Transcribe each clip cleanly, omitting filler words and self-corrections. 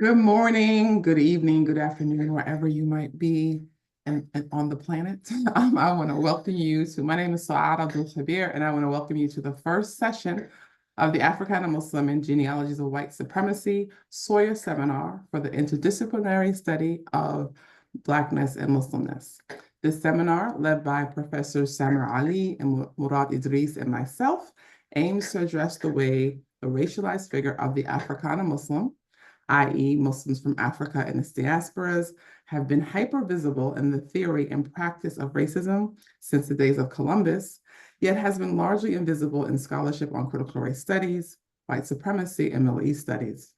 Good morning, good evening, good afternoon, wherever you might be and on the planet. I want to welcome you to, my name is Sawyer, and I want to welcome you to the first session of the Africana Muslim and Genealogies of White Supremacy Sawyer Seminar for the Interdisciplinary Study of Blackness and Muslimness. This seminar, led by Professors Samir Ali and Murad Idris and myself, aims to address the way the racialized figure of the Africana Muslim, i.e. Muslims from Africa and its diasporas, have been hyper-visible in the theory and practice of racism since the days of Columbus, yet has been largely invisible in scholarship on critical race studies, white supremacy, and Middle East studies.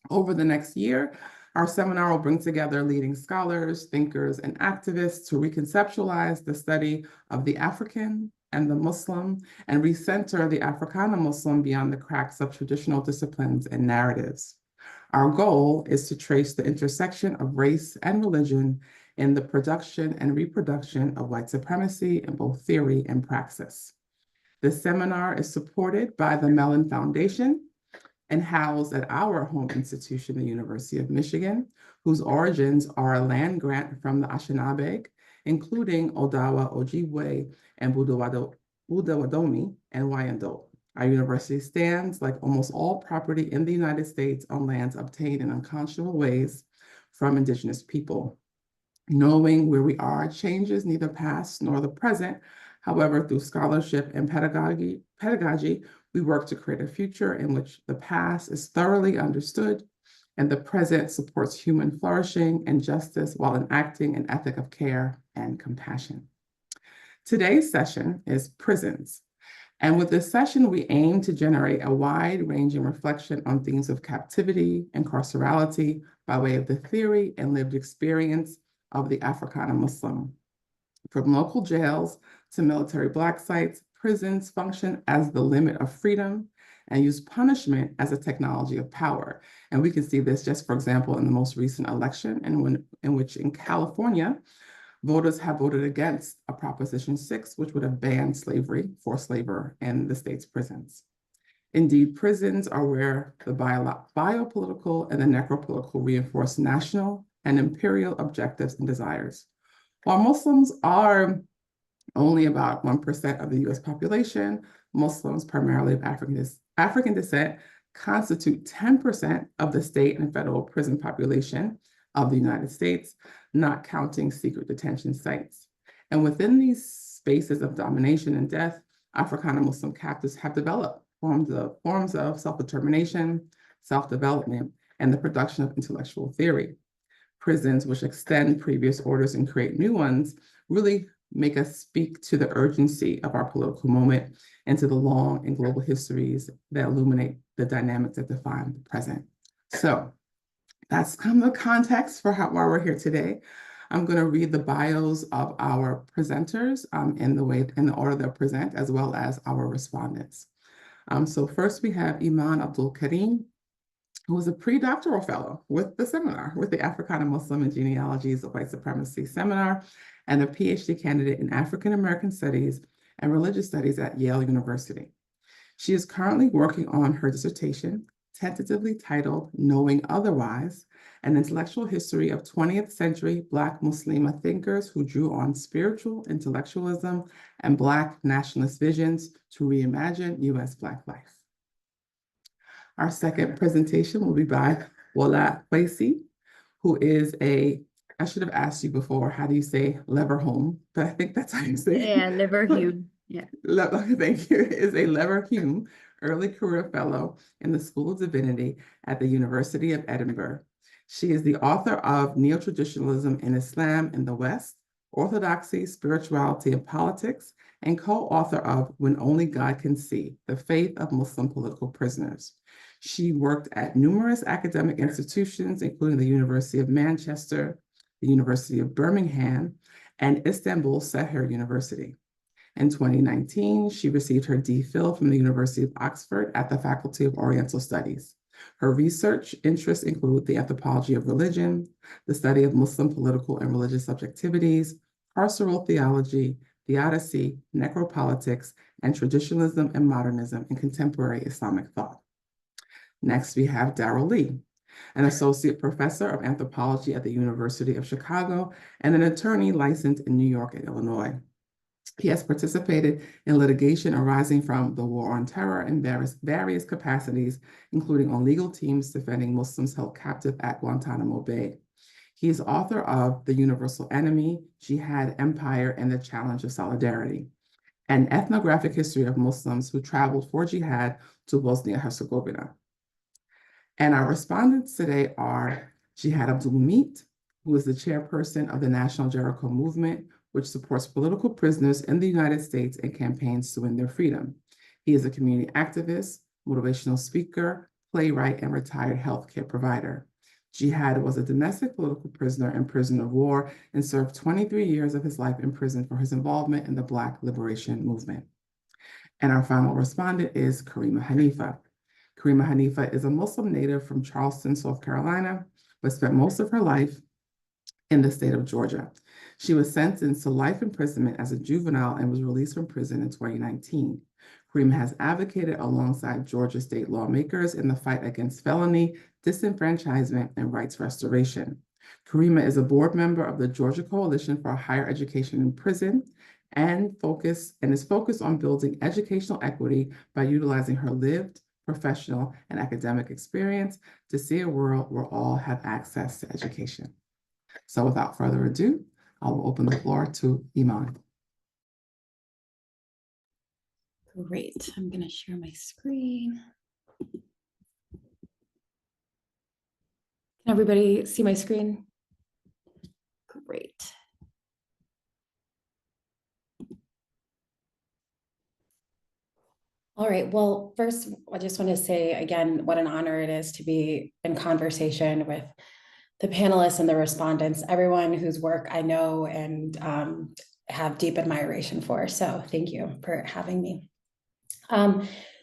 Over the next year, our seminar will bring together leading scholars, thinkers, and activists to reconceptualize the study of the African and the Muslim and recenter the Africana Muslim beyond the cracks of traditional disciplines and narratives. Our goal is to trace the intersection of race and religion in the production and reproduction of white supremacy in both theory and praxis. This seminar is supported by the Mellon Foundation and housed at our home institution, the University of Michigan, whose origins are a land grant from the Anishinaabe, including Odawa, Ojibwe, and Budawadomi, and Wyandotte. Our university stands, like almost all property in the United States, on lands obtained in unconscionable ways from Indigenous people. Knowing where we are changes neither past nor the present. However, through scholarship and pedagogy, we work to create a future in which the past is thoroughly understood and the present supports human flourishing and justice while enacting an ethic of care and compassion. Today's session is prisons. And with this session, we aim to generate a wide-ranging reflection on themes of captivity and carcerality by way of the theory and lived experience of the Africana Muslim. From local jails to military Black sites, prisons function as the limit of freedom and use punishment as a technology of power. And we can see this just, for example, in the most recent election in which in California, voters have voted against a Proposition 6, which would have banned slavery, forced labor in the state's prisons. Indeed, prisons are where the biopolitical and the necropolitical reinforce national and imperial objectives and desires. While Muslims are only about 1% of the US population, Muslims, primarily of African descent, constitute 10% of the state and federal prison population of the United States, not counting secret detention sites. And within these spaces of domination and death, Africana Muslim captives have developed forms of self-determination, self-development, and the production of intellectual theory. Prisons, which extend previous orders and create new ones, really make us speak to the urgency of our political moment and to the long and global histories that illuminate the dynamics that define the present. So that's kind of the context for why we're here today. I'm going to read the bios of our presenters in the order they'll present, as well as our respondents. So first we have Iman Abdul Karim, who was a pre-doctoral fellow with the seminar, with the Africana Muslim and Genealogies of White Supremacy Seminar, and a PhD candidate in African American Studies and Religious Studies at Yale University. She is currently working on her dissertation, tentatively titled Knowing Otherwise, an intellectual history of 20th century Black Muslima thinkers who drew on spiritual intellectualism and Black nationalist visions to reimagine US Black life. Our second presentation will be by Wala Kwaisi, who is I should have asked you before, how do you say Leverhulme? But I think that's how you say it. Yeah, Leverhulme. Yeah. Thank you. Is a Leverhulme Early Career Fellow in the School of Divinity at the University of Edinburgh. She is the author of Neo-Traditionalism in Islam in the West, Orthodoxy, Spirituality, and Politics, and co-author of When Only God Can See, The Faith of Muslim Political Prisoners. She worked at numerous academic institutions, including the University of Manchester, the University of Birmingham, and Istanbul Seher University. In 2019, she received her DPhil from the University of Oxford at the Faculty of Oriental Studies. Her research interests include the anthropology of religion, the study of Muslim political and religious subjectivities, carceral theology, theodicy, necropolitics, and traditionalism and modernism in contemporary Islamic thought. Next, we have Darrell Lee. an associate professor of anthropology at the University of Chicago, and an attorney licensed in New York and Illinois. He has participated in litigation arising from the war on terror in various capacities, including on legal teams defending Muslims held captive at Guantanamo Bay. He is author of The Universal Enemy, Jihad, Empire, and the Challenge of Solidarity, an ethnographic history of Muslims who traveled for jihad to Bosnia-Herzegovina. And our respondents today are Jihad Abdulhamid, who is the chairperson of the National Jericho Movement, which supports political prisoners in the United States and campaigns to win their freedom. He is a community activist, motivational speaker, playwright, and retired healthcare provider. Jihad was a domestic political prisoner and prisoner of war and served 23 years of his life in prison for his involvement in the Black Liberation Movement. And our final respondent is Karima Hanifa. Karima Hanifa is a Muslim native from Charleston, South Carolina, but spent most of her life in the state of Georgia. She was sentenced to life imprisonment as a juvenile and was released from prison in 2019. Karima has advocated alongside Georgia state lawmakers in the fight against felony, disenfranchisement, and rights restoration. Karima is a board member of the Georgia Coalition for Higher Education in Prison and is focused on building educational equity by utilizing her lived, professional, and academic experience to see a world where all have access to education. So without further ado, I will open the floor to Iman. Great, I'm going to share my screen. Can everybody see my screen? Great. All right, well, first, I just want to say again, what an honor it is to be in conversation with the panelists and the respondents, everyone whose work I know and have deep admiration for. So thank you for having me.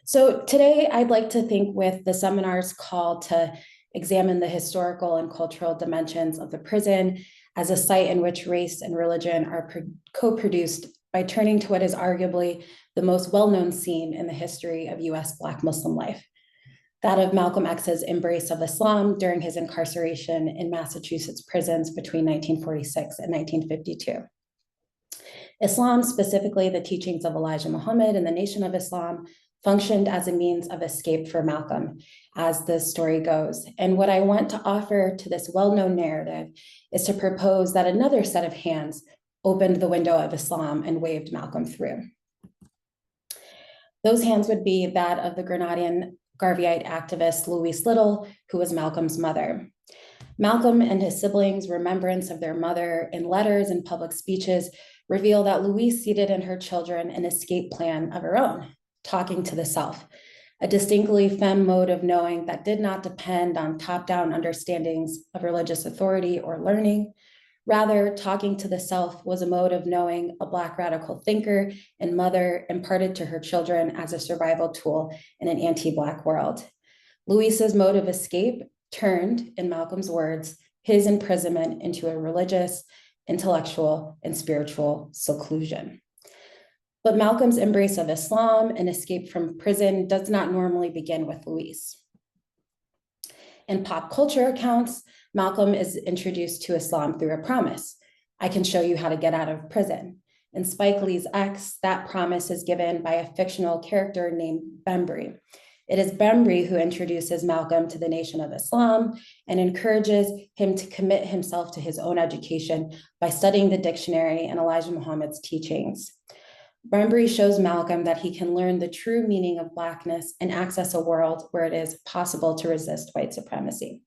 So today I'd like to think with the seminar's call to examine the historical and cultural dimensions of the prison as a site in which race and religion are co-produced by turning to what is arguably the most well-known scene in the history of US Black Muslim life, that of Malcolm X's embrace of Islam during his incarceration in Massachusetts prisons between 1946 and 1952. Islam, specifically the teachings of Elijah Muhammad and the Nation of Islam, functioned as a means of escape for Malcolm, as the story goes. And what I want to offer to this well-known narrative is to propose that another set of hands opened the window of Islam and waved Malcolm through. Those hands would be that of the Grenadian Garveyite activist Louise Little, who was Malcolm's mother. Malcolm and his siblings' remembrance of their mother in letters and public speeches reveal that Louise seeded in her children an escape plan of her own, talking to the self, a distinctly femme mode of knowing that did not depend on top-down understandings of religious authority or learning. Rather, talking to the self was a mode of knowing a Black radical thinker and mother imparted to her children as a survival tool in an anti-Black world. Louise's mode of escape turned, in Malcolm's words, his imprisonment into a religious, intellectual, and spiritual seclusion. But Malcolm's embrace of Islam and escape from prison does not normally begin with Louise. In pop culture accounts, Malcolm is introduced to Islam through a promise. I can show you how to get out of prison. In Spike Lee's X, that promise is given by a fictional character named Bembry. It is Bembry who introduces Malcolm to the Nation of Islam and encourages him to commit himself to his own education by studying the dictionary and Elijah Muhammad's teachings. Bembry shows Malcolm that he can learn the true meaning of Blackness and access a world where it is possible to resist white supremacy.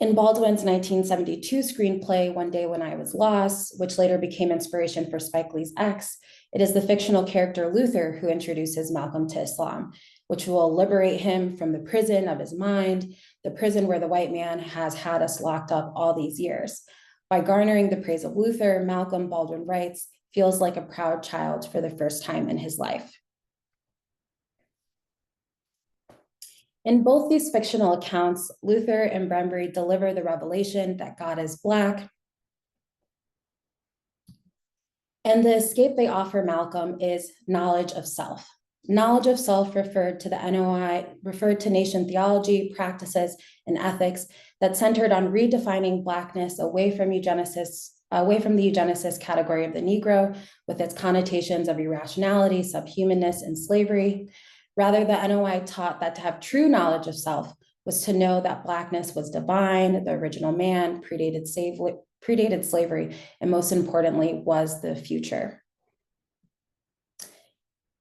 In Baldwin's 1972 screenplay, One Day When I Was Lost, which later became inspiration for Spike Lee's X, it is the fictional character Luther who introduces Malcolm to Islam, which will liberate him from the prison of his mind, the prison where the white man has had us locked up all these years. By garnering the praise of Luther, Malcolm, Baldwin writes, feels like a proud child for the first time in his life. In both these fictional accounts, Luther and Bembry deliver the revelation that God is Black. And the escape they offer Malcolm is knowledge of self, Knowledge of self referred to the NOI, referred to nation theology, practices, and ethics that centered on redefining Blackness away from the eugenicist category of the Negro with its connotations of irrationality, subhumanness, and slavery. Rather, the NOI taught that to have true knowledge of self was to know that Blackness was divine, the original man, predated slavery, and most importantly, was the future.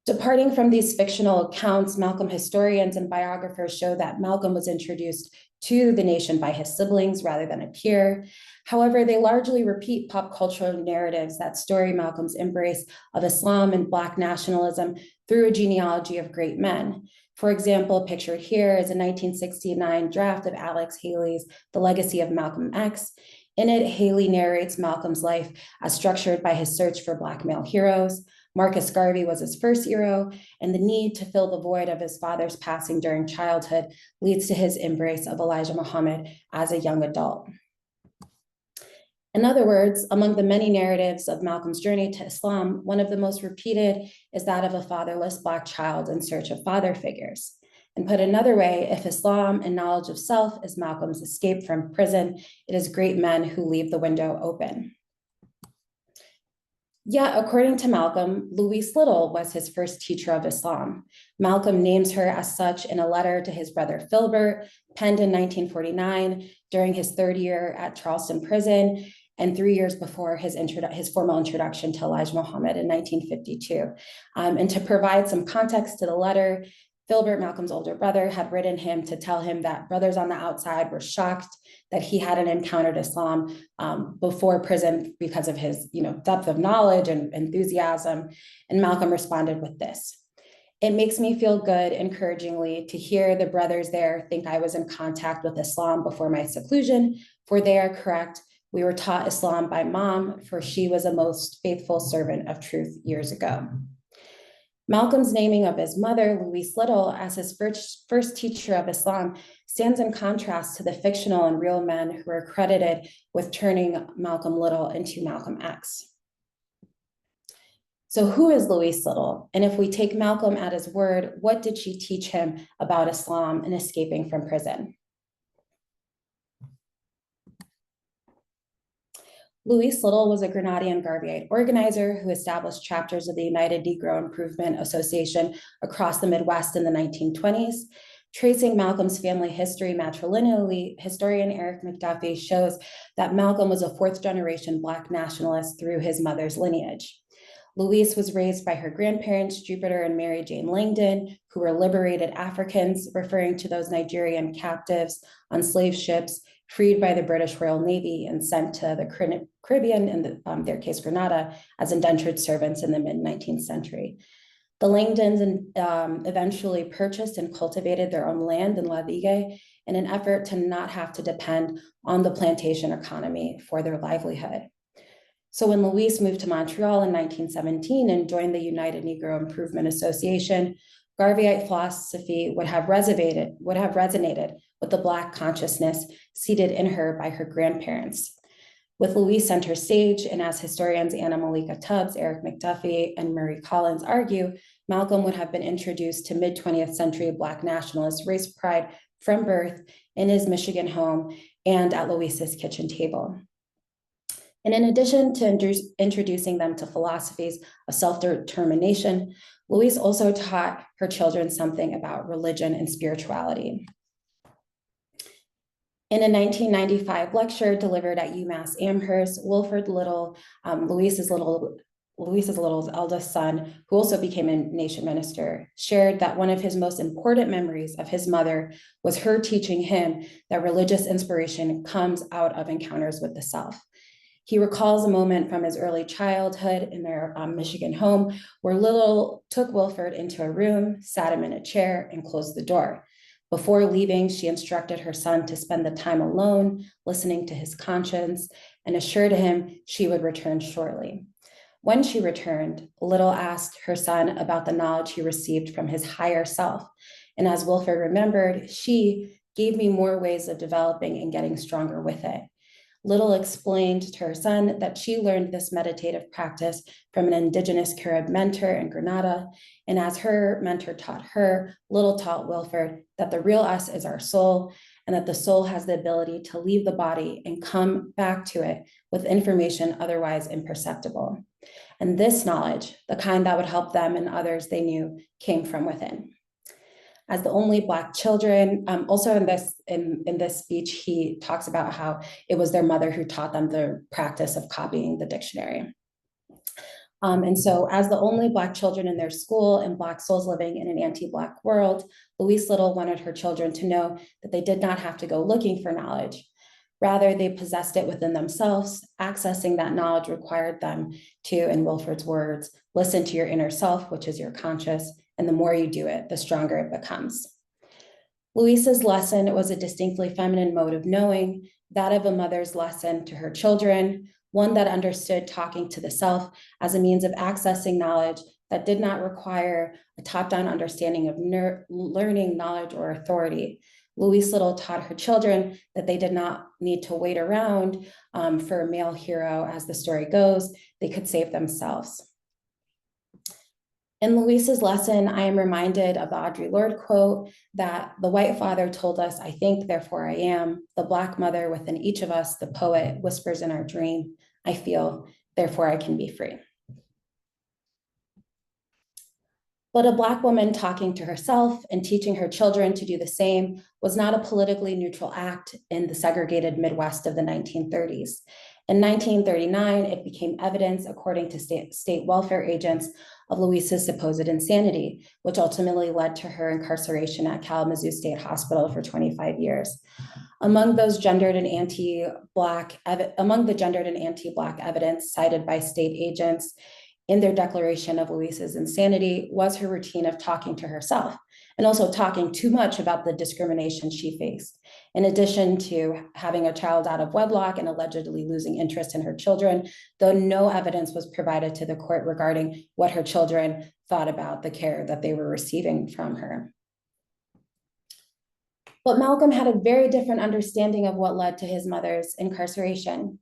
Departing from these fictional accounts, Malcolm historians and biographers show that Malcolm was introduced to the nation by his siblings rather than a peer. However, they largely repeat pop cultural narratives that story Malcolm's embrace of Islam and Black nationalism through a genealogy of great men. For example, pictured here is a 1969 draft of Alex Haley's The Legacy of Malcolm X. In it, Haley narrates Malcolm's life as structured by his search for Black male heroes. Marcus Garvey was his first hero, and the need to fill the void of his father's passing during childhood leads to his embrace of Elijah Muhammad as a young adult. In other words, among the many narratives of Malcolm's journey to Islam, one of the most repeated is that of a fatherless Black child in search of father figures. And put another way, if Islam and knowledge of self is Malcolm's escape from prison, it is great men who leave the window open. Yet, according to Malcolm, Louise Little was his first teacher of Islam. Malcolm names her as such in a letter to his brother Filbert, penned in 1949 during his third year at Charleston Prison and 3 years before his formal introduction to Elijah Muhammad in 1952. And to provide some context to the letter, Filbert, Malcolm's older brother, had written him to tell him that brothers on the outside were shocked that he hadn't encountered Islam before prison because of his depth of knowledge and enthusiasm. And Malcolm responded with this: "It makes me feel good, encouragingly, to hear the brothers there think I was in contact with Islam before my seclusion, for they are correct. We were taught Islam by Mom, for she was a most faithful servant of truth years ago." Malcolm's naming of his mother, Louise Little, as his first teacher of Islam stands in contrast to the fictional and real men who are credited with turning Malcolm Little into Malcolm X. So who is Louise Little? And if we take Malcolm at his word, what did she teach him about Islam and escaping from prison? Louise Little was a Grenadian Garveyite organizer who established chapters of the United Negro Improvement Association across the Midwest in the 1920s. Tracing Malcolm's family history matrilineally, historian Eric McDuffie shows that Malcolm was a fourth-generation Black nationalist through his mother's lineage. Louise was raised by her grandparents, Jupiter and Mary Jane Langdon, who were liberated Africans, referring to those Nigerian captives on slave ships freed by the British Royal Navy and sent to the Caribbean, in their case Grenada, as indentured servants in the mid-19th century. The Langdons eventually purchased and cultivated their own land in La Vigue in an effort to not have to depend on the plantation economy for their livelihood. So when Louise moved to Montreal in 1917 and joined the United Negro Improvement Association, Garveyite philosophy would have resonated with the Black consciousness seated in her by her grandparents. With Louise center stage, and as historians Anna Malika Tubbs, Eric McDuffie, and Murray Collins argue, Malcolm would have been introduced to mid-20th century Black nationalist race pride from birth in his Michigan home and at Louise's kitchen table. And in addition to introducing them to philosophies of self-determination, Louise also taught her children something about religion and spirituality. In a 1995 lecture delivered at UMass Amherst, Wilford Little, Louise's Little's eldest son, who also became a nation minister, shared that one of his most important memories of his mother was her teaching him that religious inspiration comes out of encounters with the self. He recalls a moment from his early childhood in their Michigan home where Little took Wilford into a room, sat him in a chair, and closed the door. Before leaving, she instructed her son to spend the time alone, listening to his conscience, and assured him she would return shortly. When she returned, Little asked her son about the knowledge he received from his higher self. And as Wilford remembered, she gave me more ways of developing and getting stronger with it. Little explained to her son that she learned this meditative practice from an indigenous Carib mentor in Grenada. And as her mentor taught her, Little taught Wilford that the real us is our soul, and that the soul has the ability to leave the body and come back to it with information otherwise imperceptible. And this knowledge, the kind that would help them and others they knew, came from within. As the only Black children, also in this speech, he talks about how it was their mother who taught them the practice of copying the dictionary. And so as the only Black children in their school and Black souls living in an anti-Black world, Louise Little wanted her children to know that they did not have to go looking for knowledge. Rather, they possessed it within themselves. Accessing that knowledge required them to, in Wilford's words, listen to your inner self, which is your conscious, and the more you do it, the stronger it becomes. Louise's lesson was a distinctly feminine mode of knowing, that of a mother's lesson to her children, one that understood talking to the self as a means of accessing knowledge that did not require a top-down understanding of learning, knowledge, or authority. Louise Little taught her children that they did not need to wait around for a male hero. As the story goes, they could save themselves. In Louise's lesson, I am reminded of the Audre Lorde quote that the white father told us, "I think, therefore I am." The Black mother within each of us, the poet, whispers in our dream, "I feel, therefore I can be free." But a Black woman talking to herself and teaching her children to do the same was not a politically neutral act in the segregated Midwest of the 1930s. In 1939, it became evidence, according to state welfare agents, of Louise's supposed insanity, which ultimately led to her incarceration at Kalamazoo State Hospital for 25 years. Among the gendered and anti-Black evidence cited by state agents in their declaration of Louise's insanity was her routine of talking to herself and also talking too much about the discrimination she faced. In addition to having a child out of wedlock and allegedly losing interest in her children, though no evidence was provided to the court regarding what her children thought about the care that they were receiving from her. But Malcolm had a very different understanding of what led to his mother's incarceration.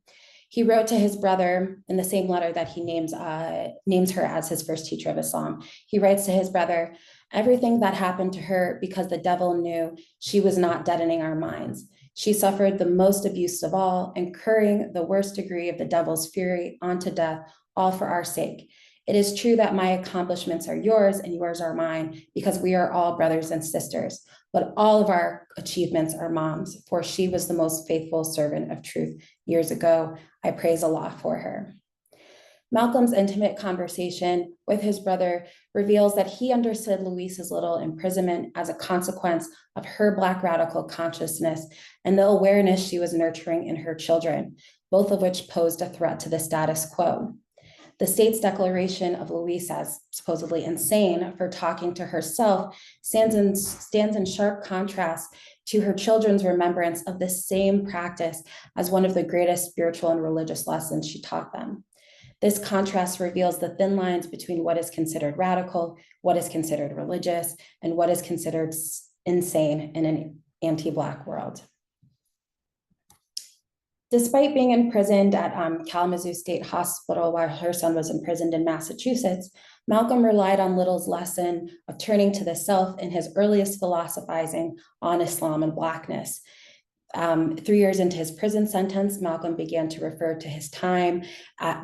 He wrote to his brother in the same letter that he names her as his first teacher of Islam. He writes to his brother, "Everything that happened to her because the devil knew she was not deadening our minds. She suffered the most abuse of all, incurring the worst degree of the devil's fury onto death, all for our sake. It is true that my accomplishments are yours and yours are mine, because we are all brothers and sisters. But all of our achievements are mom's, for she was the most faithful servant of truth years ago. I praise Allah for her." Malcolm's intimate conversation with his brother reveals that he understood Louise's Little imprisonment as a consequence of her Black radical consciousness and the awareness she was nurturing in her children, both of which posed a threat to the status quo. The state's declaration of Louise as supposedly insane for talking to herself stands in sharp contrast to her children's remembrance of the same practice as one of the greatest spiritual and religious lessons she taught them. This contrast reveals the thin lines between what is considered radical, what is considered religious, and what is considered insane in an anti-Black world. Despite being imprisoned at Kalamazoo State Hospital while her son was imprisoned in Massachusetts, Malcolm relied on Little's lesson of turning to the self in his earliest philosophizing on Islam and Blackness. 3 years into his prison sentence, Malcolm began to refer to his time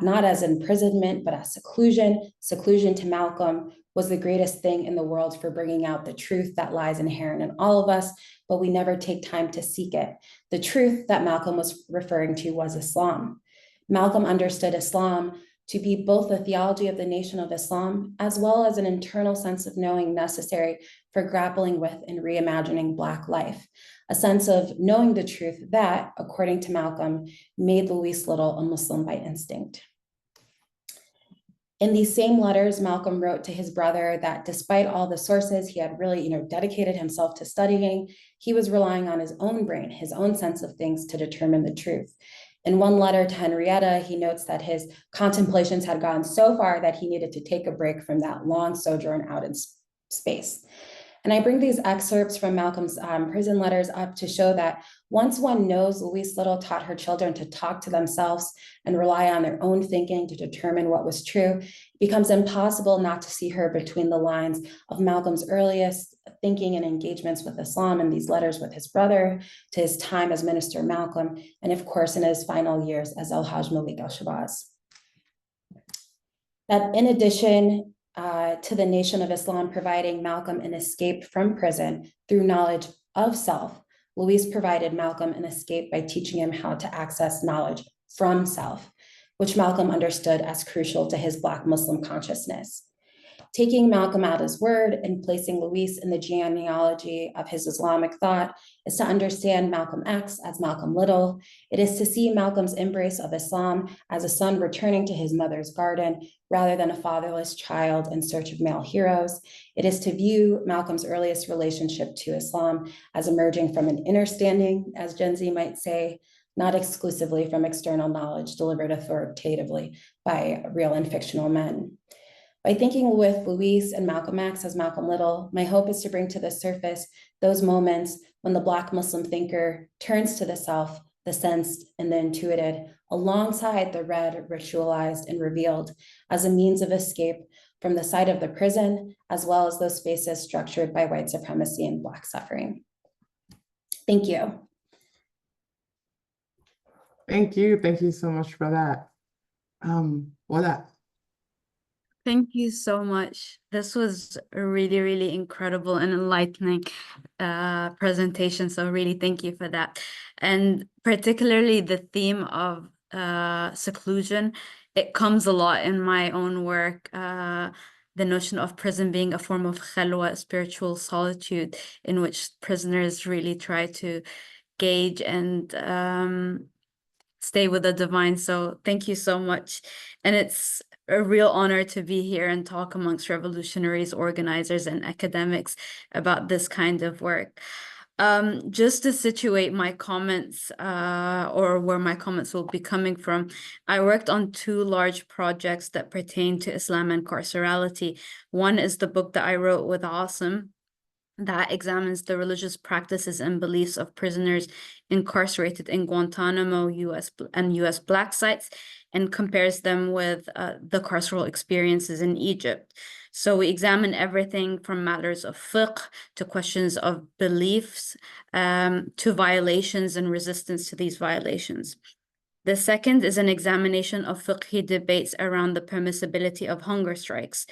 not as imprisonment, but as seclusion. Seclusion to Malcolm was the greatest thing in the world for bringing out the truth that lies inherent in all of us, but we never take time to seek it. The truth that Malcolm was referring to was Islam. Malcolm understood Islam to be both the theology of the Nation of Islam, as well as an internal sense of knowing necessary for grappling with and reimagining Black life, a sense of knowing the truth that, according to Malcolm, made Louise Little a Muslim by instinct. In these same letters, Malcolm wrote to his brother that despite all the sources he had really, dedicated himself to studying, he was relying on his own brain, his own sense of things to determine the truth. In one letter to Henrietta, he notes that his contemplations had gone so far that he needed to take a break from that long sojourn out in space. And I bring these excerpts from Malcolm's prison letters up to show that once one knows Louise Little taught her children to talk to themselves and rely on their own thinking to determine what was true, it becomes impossible not to see her between the lines of Malcolm's earliest thinking and engagements with Islam and these letters with his brother, to his time as Minister Malcolm, and of course in his final years as Al-Hajj Malik al-Shabazz. That in addition to the Nation of Islam providing Malcolm an escape from prison through knowledge of self, Louise provided Malcolm an escape by teaching him how to access knowledge from self, which Malcolm understood as crucial to his Black Muslim consciousness. Taking Malcolm at his word and placing Louise in the genealogy of his Islamic thought is to understand Malcolm X as Malcolm Little. It is to see Malcolm's embrace of Islam as a son returning to his mother's garden rather than a fatherless child in search of male heroes. It is to view Malcolm's earliest relationship to Islam as emerging from an inner standing, as Gen Z might say, not exclusively from external knowledge delivered authoritatively by real and fictional men. By thinking with Louise and Malcolm X as Malcolm Little, my hope is to bring to the surface those moments when the Black Muslim thinker turns to the self, the sensed, and the intuited, alongside the read, ritualized, and revealed as a means of escape from the site of the prison, as well as those spaces structured by white supremacy and Black suffering. Thank you. Thank you. Thank you so much for that. Voila. Thank you so much. This was a really, really incredible and enlightening presentation. So really thank you for that. And particularly the theme of seclusion, it comes a lot in my own work. The notion of prison being a form of khalwa, spiritual solitude, in which prisoners really try to gauge and stay with the divine. So thank you so much. And it's a real honor to be here and talk amongst revolutionaries, organizers, and academics about this kind of work. Just to situate my comments or where my comments will be coming from, I worked on two large projects that pertain to Islam and carcerality. One is the book that I wrote with Asim, that examines the religious practices and beliefs of prisoners incarcerated in Guantanamo, US Black sites, and compares them with the carceral experiences in Egypt. So we examine everything from matters of fiqh to questions of beliefs to violations and resistance to these violations. The second is an examination of fiqhi debates around the permissibility of hunger strikes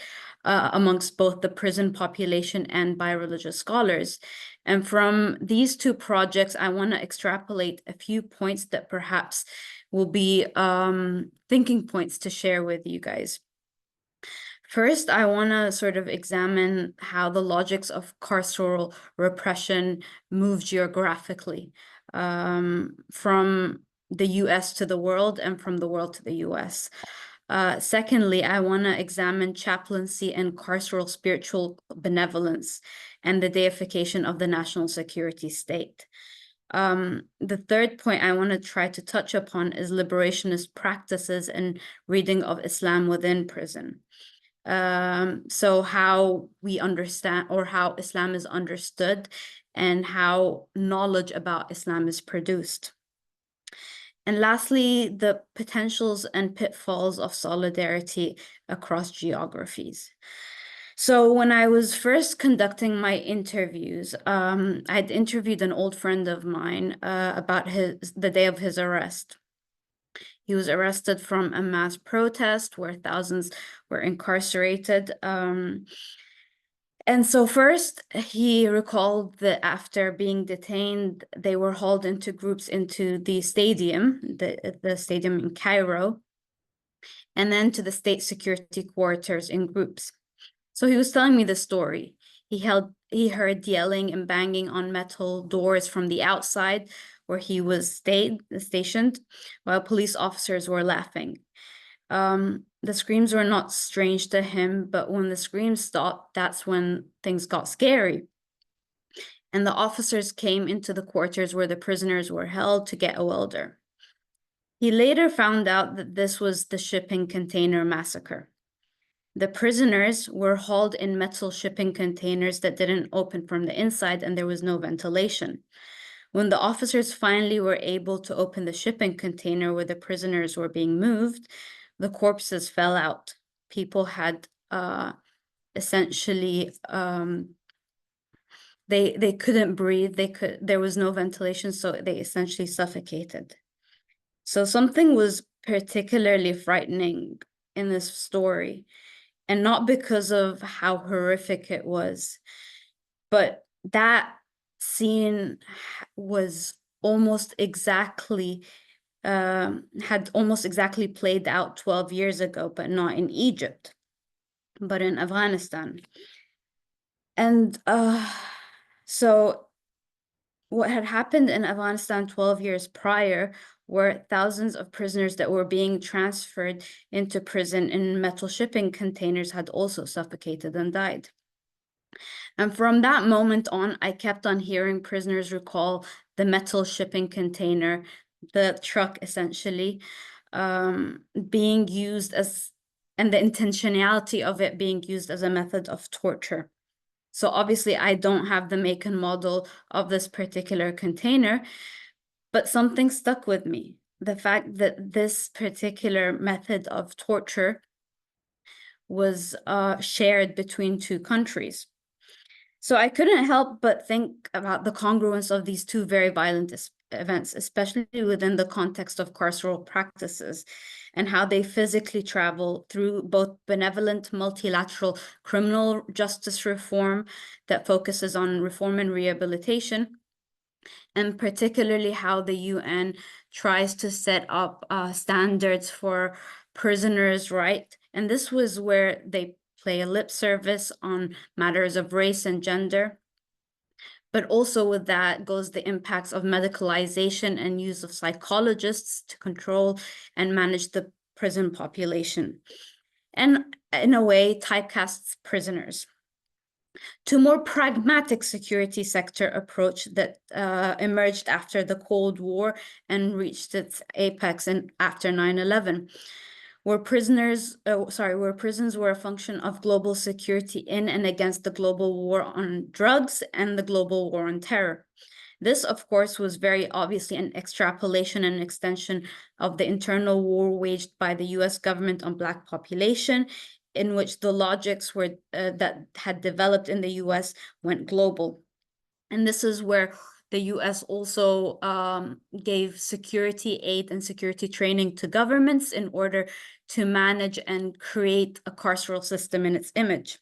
amongst both the prison population and by religious scholars. And from these two projects, I want to extrapolate a few points that perhaps will be thinking points to share with you guys. First, I want to sort of examine how the logics of carceral repression move geographically from the US to the world and from the world to the US. Secondly, I want to examine chaplaincy and carceral spiritual benevolence and the deification of the national security state. The third point I want to try to touch upon is liberationist practices and reading of Islam within prison. So how we understand or how Islam is understood and how knowledge about Islam is produced. And lastly, the potentials and pitfalls of solidarity across geographies. So when I was first conducting my interviews, I'd interviewed an old friend of mine about the day of his arrest. He was arrested from a mass protest where thousands were incarcerated. And so first, he recalled that after being detained, they were hauled into groups into the stadium, the stadium in Cairo, and then to the state security quarters in groups. So he was telling me the story. He heard yelling and banging on metal doors from the outside where he was stationed, while police officers were laughing. The screams were not strange to him, but when the screams stopped, that's when things got scary. And the officers came into the quarters where the prisoners were held to get a welder. He later found out that this was the shipping container massacre. The prisoners were hauled in metal shipping containers that didn't open from the inside, and there was no ventilation. When the officers finally were able to open the shipping container where the prisoners were being moved, the corpses fell out. People had essentially they couldn't breathe. There was no ventilation, so they essentially suffocated. So something was particularly frightening in this story, and not because of how horrific it was, but that scene was almost exactly had almost exactly played out 12 years ago, but not in Egypt, but in Afghanistan. And so what had happened in Afghanistan 12 years prior were thousands of prisoners that were being transferred into prison in metal shipping containers had also suffocated and died. And from that moment on, I kept on hearing prisoners recall the metal shipping container, the truck essentially, being used as, and the intentionality of it being used as a method of torture. So obviously I don't have the make and model of this particular container, but something stuck with me. The fact that this particular method of torture was shared between two countries. So I couldn't help but think about the congruence of these two very violent events, especially within the context of carceral practices, and how they physically travel through both benevolent multilateral criminal justice reform that focuses on reform and rehabilitation, and particularly how the UN tries to set up standards for prisoners' rights. And this was where they play a lip service on matters of race and gender. But also with that goes the impacts of medicalization and use of psychologists to control and manage the prison population. And in a way, typecasts prisoners. To more pragmatic security sector approach that emerged after the Cold War and reached its apex after 9/11. Where prisons were a function of global security in and against the global war on drugs and the global war on terror. This, of course, was very obviously an extrapolation and extension of the internal war waged by the US government on Black population, in which the logics were that had developed in the US went global. And this is where the US also gave security aid and security training to governments in order to manage and create a carceral system in its image.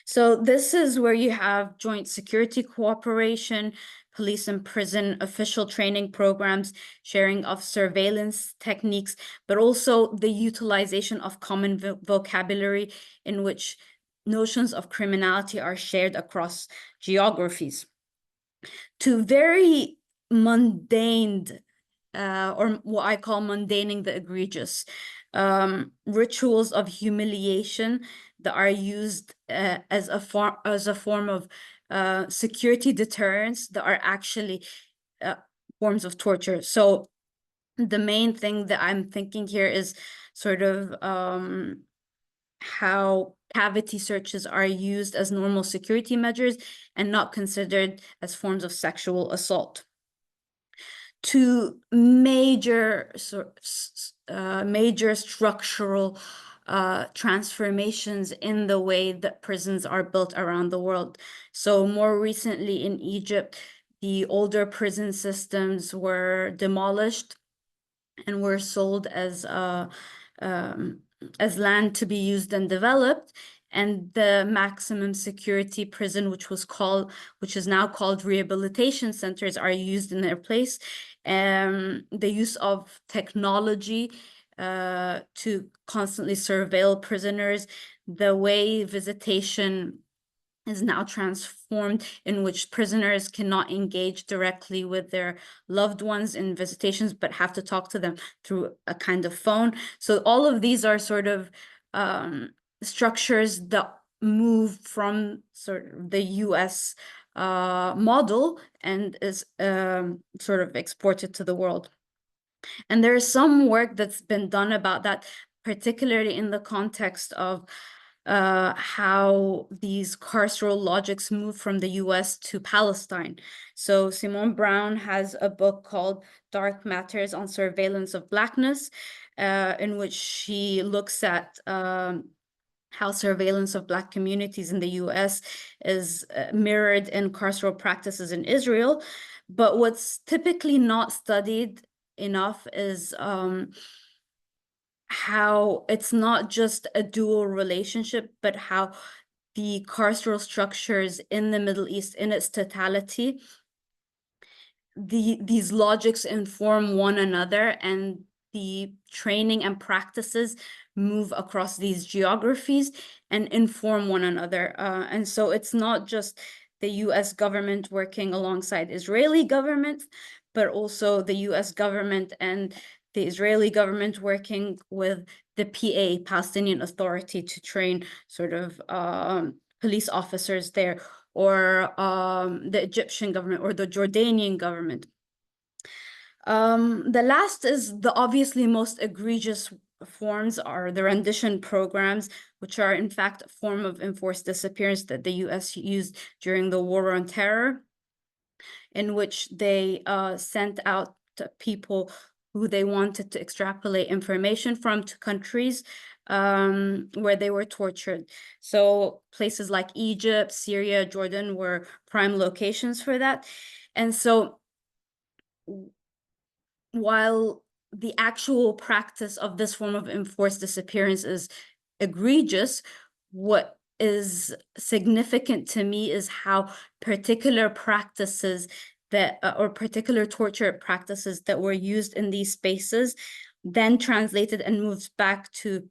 So this is where you have joint security cooperation, police and prison official training programs, sharing of surveillance techniques, but also the utilization of common vocabulary in which notions of criminality are shared across geographies. To very mundane, or what I call mundaning the egregious, rituals of humiliation that are used as a form of security deterrence that are actually forms of torture. So the main thing that I'm thinking here is sort of how cavity searches are used as normal security measures and not considered as forms of sexual assault. To major structural transformations in the way that prisons are built around the world. So more recently in Egypt, the older prison systems were demolished and were sold as land to be used and developed. And the maximum security prison, which is now called rehabilitation centers, are used in their place. The use of technology to constantly surveil prisoners, the way visitation is now transformed, in which prisoners cannot engage directly with their loved ones in visitations, but have to talk to them through a kind of phone. So all of these are sort of structures that move from sort of the US model and is sort of exported to the world. And there is some work that's been done about that, particularly in the context of how these carceral logics move from the US to Palestine. So Simone Brown has a book called Dark Matters on Surveillance of Blackness, in which she looks at how surveillance of Black communities in the US is mirrored in carceral practices in Israel. But what's typically not studied enough is how it's not just a dual relationship, but how the carceral structures in the Middle East in its totality, these logics inform one another, and the training and practices move across these geographies and inform one another. And so it's not just the US government working alongside Israeli government, but also the US government and the Israeli government working with the PA, Palestinian Authority, to train sort of police officers there, or the Egyptian government or the Jordanian government. The last is the obviously most egregious forms are the rendition programs, which are in fact a form of enforced disappearance that the US used during the War on Terror, in which they sent out people who they wanted to extrapolate information from to countries where they were tortured. So places like Egypt, Syria, Jordan were prime locations for that. And so while the actual practice of this form of enforced disappearance is egregious, what is significant to me is how particular practices that or particular torture practices that were used in these spaces then translated and moved back to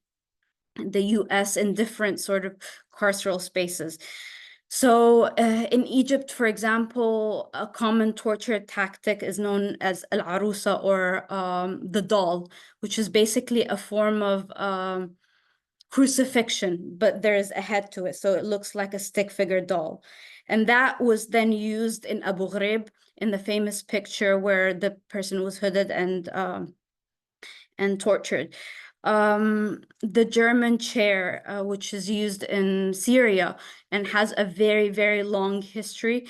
the US in different sort of carceral spaces. So in Egypt, for example, a common torture tactic is known as al-arusa, or the doll, which is basically a form of crucifixion, but there's a head to it. So it looks like a stick figure doll. And that was then used in Abu Ghraib in the famous picture where the person was hooded and tortured. The German chair, which is used in Syria and has a very, very long history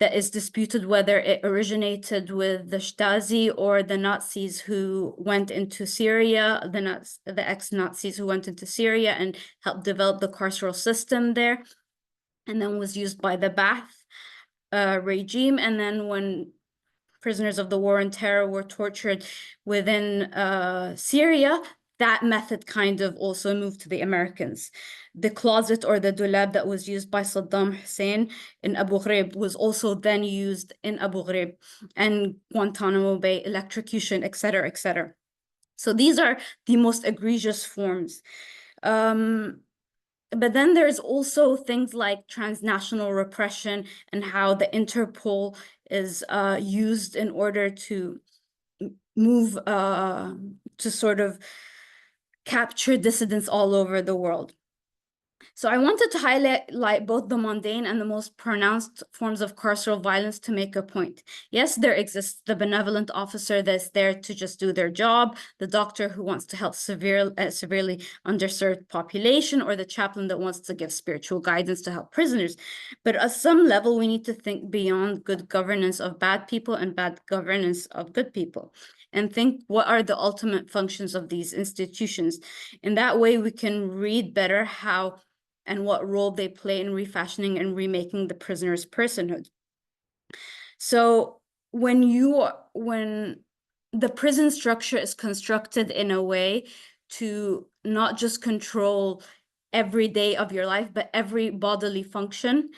that is disputed whether it originated with the Stasi or the Nazis who went into Syria, the ex-Nazis who went into Syria and helped develop the carceral system there, and then was used by the Ba'ath regime. And then when prisoners of the war on terror were tortured within Syria, that method kind of also moved to the Americans. The closet or the dulab that was used by Saddam Hussein in Abu Ghraib was also then used in Abu Ghraib, and Guantanamo Bay, electrocution, et cetera, et cetera. So these are the most egregious forms. But then there's also things like transnational repression and how the Interpol is used in order to move to sort of capture dissidents all over the world. So I wanted to highlight both the mundane and the most pronounced forms of carceral violence to make a point. Yes, there exists the benevolent officer that's there to just do their job, the doctor who wants to help severely underserved population, or the chaplain that wants to give spiritual guidance to help prisoners. But at some level, we need to think beyond good governance of bad people and bad governance of good people, and think what are the ultimate functions of these institutions. In that way, we can read better how and what role they play in refashioning and remaking the prisoner's personhood. So when the prison structure is constructed in a way to not just control every day of your life, but every bodily function,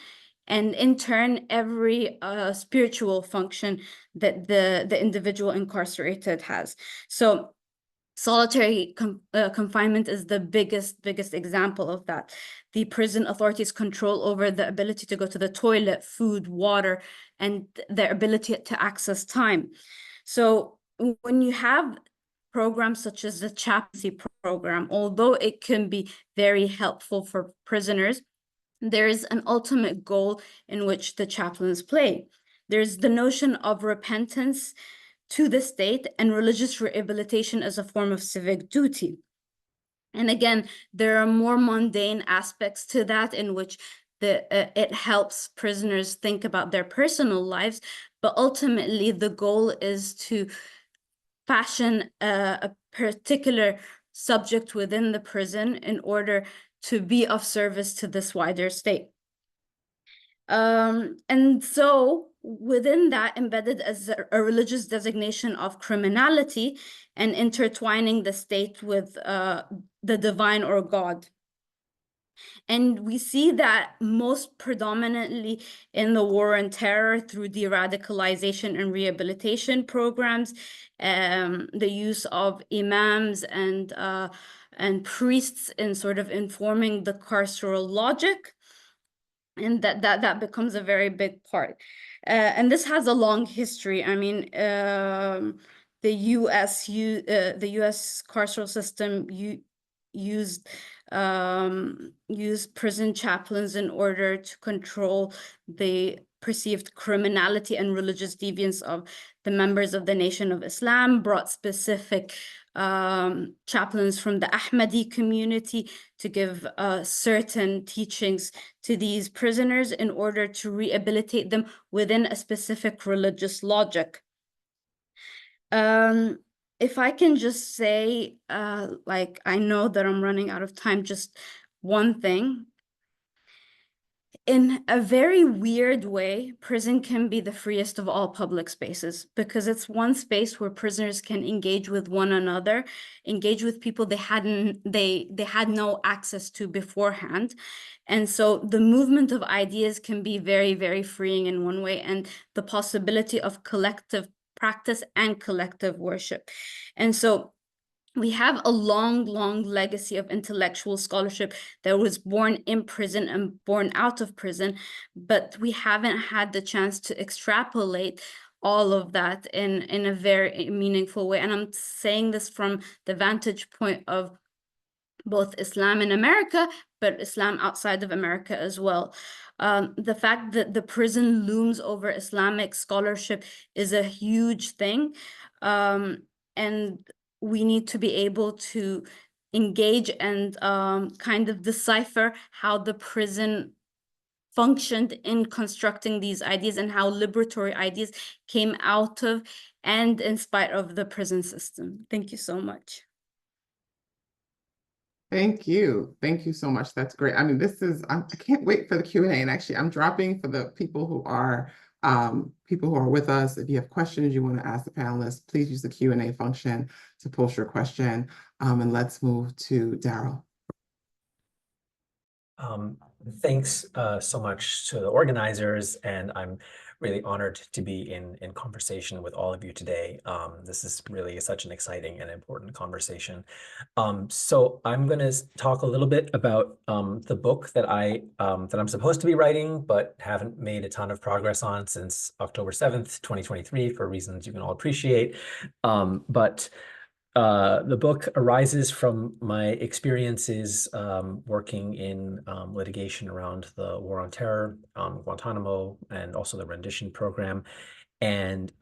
and in turn, every spiritual function that the individual incarcerated has. So solitary confinement is the biggest example of that. The prison authorities control over the ability to go to the toilet, food, water, and their ability to access time. So when you have programs such as the chaplaincy program, although it can be very helpful for prisoners, there is an ultimate goal in which the chaplains play. There's the notion of repentance to the state and religious rehabilitation as a form of civic duty. And again, there are more mundane aspects to that in which it helps prisoners think about their personal lives, but ultimately the goal is to fashion a particular subject within the prison in order to be of service to this wider state. And so within that, embedded as a religious designation of criminality and intertwining the state with the divine or God. And we see that most predominantly in the war on terror through de-radicalization and rehabilitation programs, the use of imams and priests in sort of informing the carceral logic. And that becomes a very big part. And this has a long history. I mean, the US carceral system used prison chaplains in order to control the perceived criminality and religious deviance of the members of the Nation of Islam, brought specific chaplains from the Ahmadi community to give certain teachings to these prisoners in order to rehabilitate them within a specific religious logic. If I can just say, like, I know that I'm running out of time, just one thing. In a very weird way, prison can be the freest of all public spaces because it's one space where prisoners can engage with one another, engage with people they had no access to beforehand. And so the movement of ideas can be very, very freeing in one way, and the possibility of collective practice and collective worship. And so we have a long, long legacy of intellectual scholarship that was born in prison and born out of prison, but we haven't had the chance to extrapolate all of that in a very meaningful way. And I'm saying this from the vantage point of both Islam in America, but Islam outside of America as well. The fact that the prison looms over Islamic scholarship is a huge thing. And we need to be able to engage and kind of decipher how the prison functioned in constructing these ideas and how liberatory ideas came out of and in spite of the prison system. Thank you so much. Thank you. Thank you so much. That's great. I mean, I can't wait for the Q&A. And actually, I'm dropping for the people who are with us. If you have questions you want to ask the panelists, please use the Q&A function to post your question. And let's move to Daryl. Thanks so much to the organizers, and I'm really honored to be in conversation with all of you today. This is really such an exciting and important conversation. So I'm going to talk a little bit about the book that I'm supposed to be writing, but haven't made a ton of progress on since October 7th, 2023, for reasons you can all appreciate. The book arises from my experiences working in litigation around the war on terror, Guantanamo, and also the rendition program, and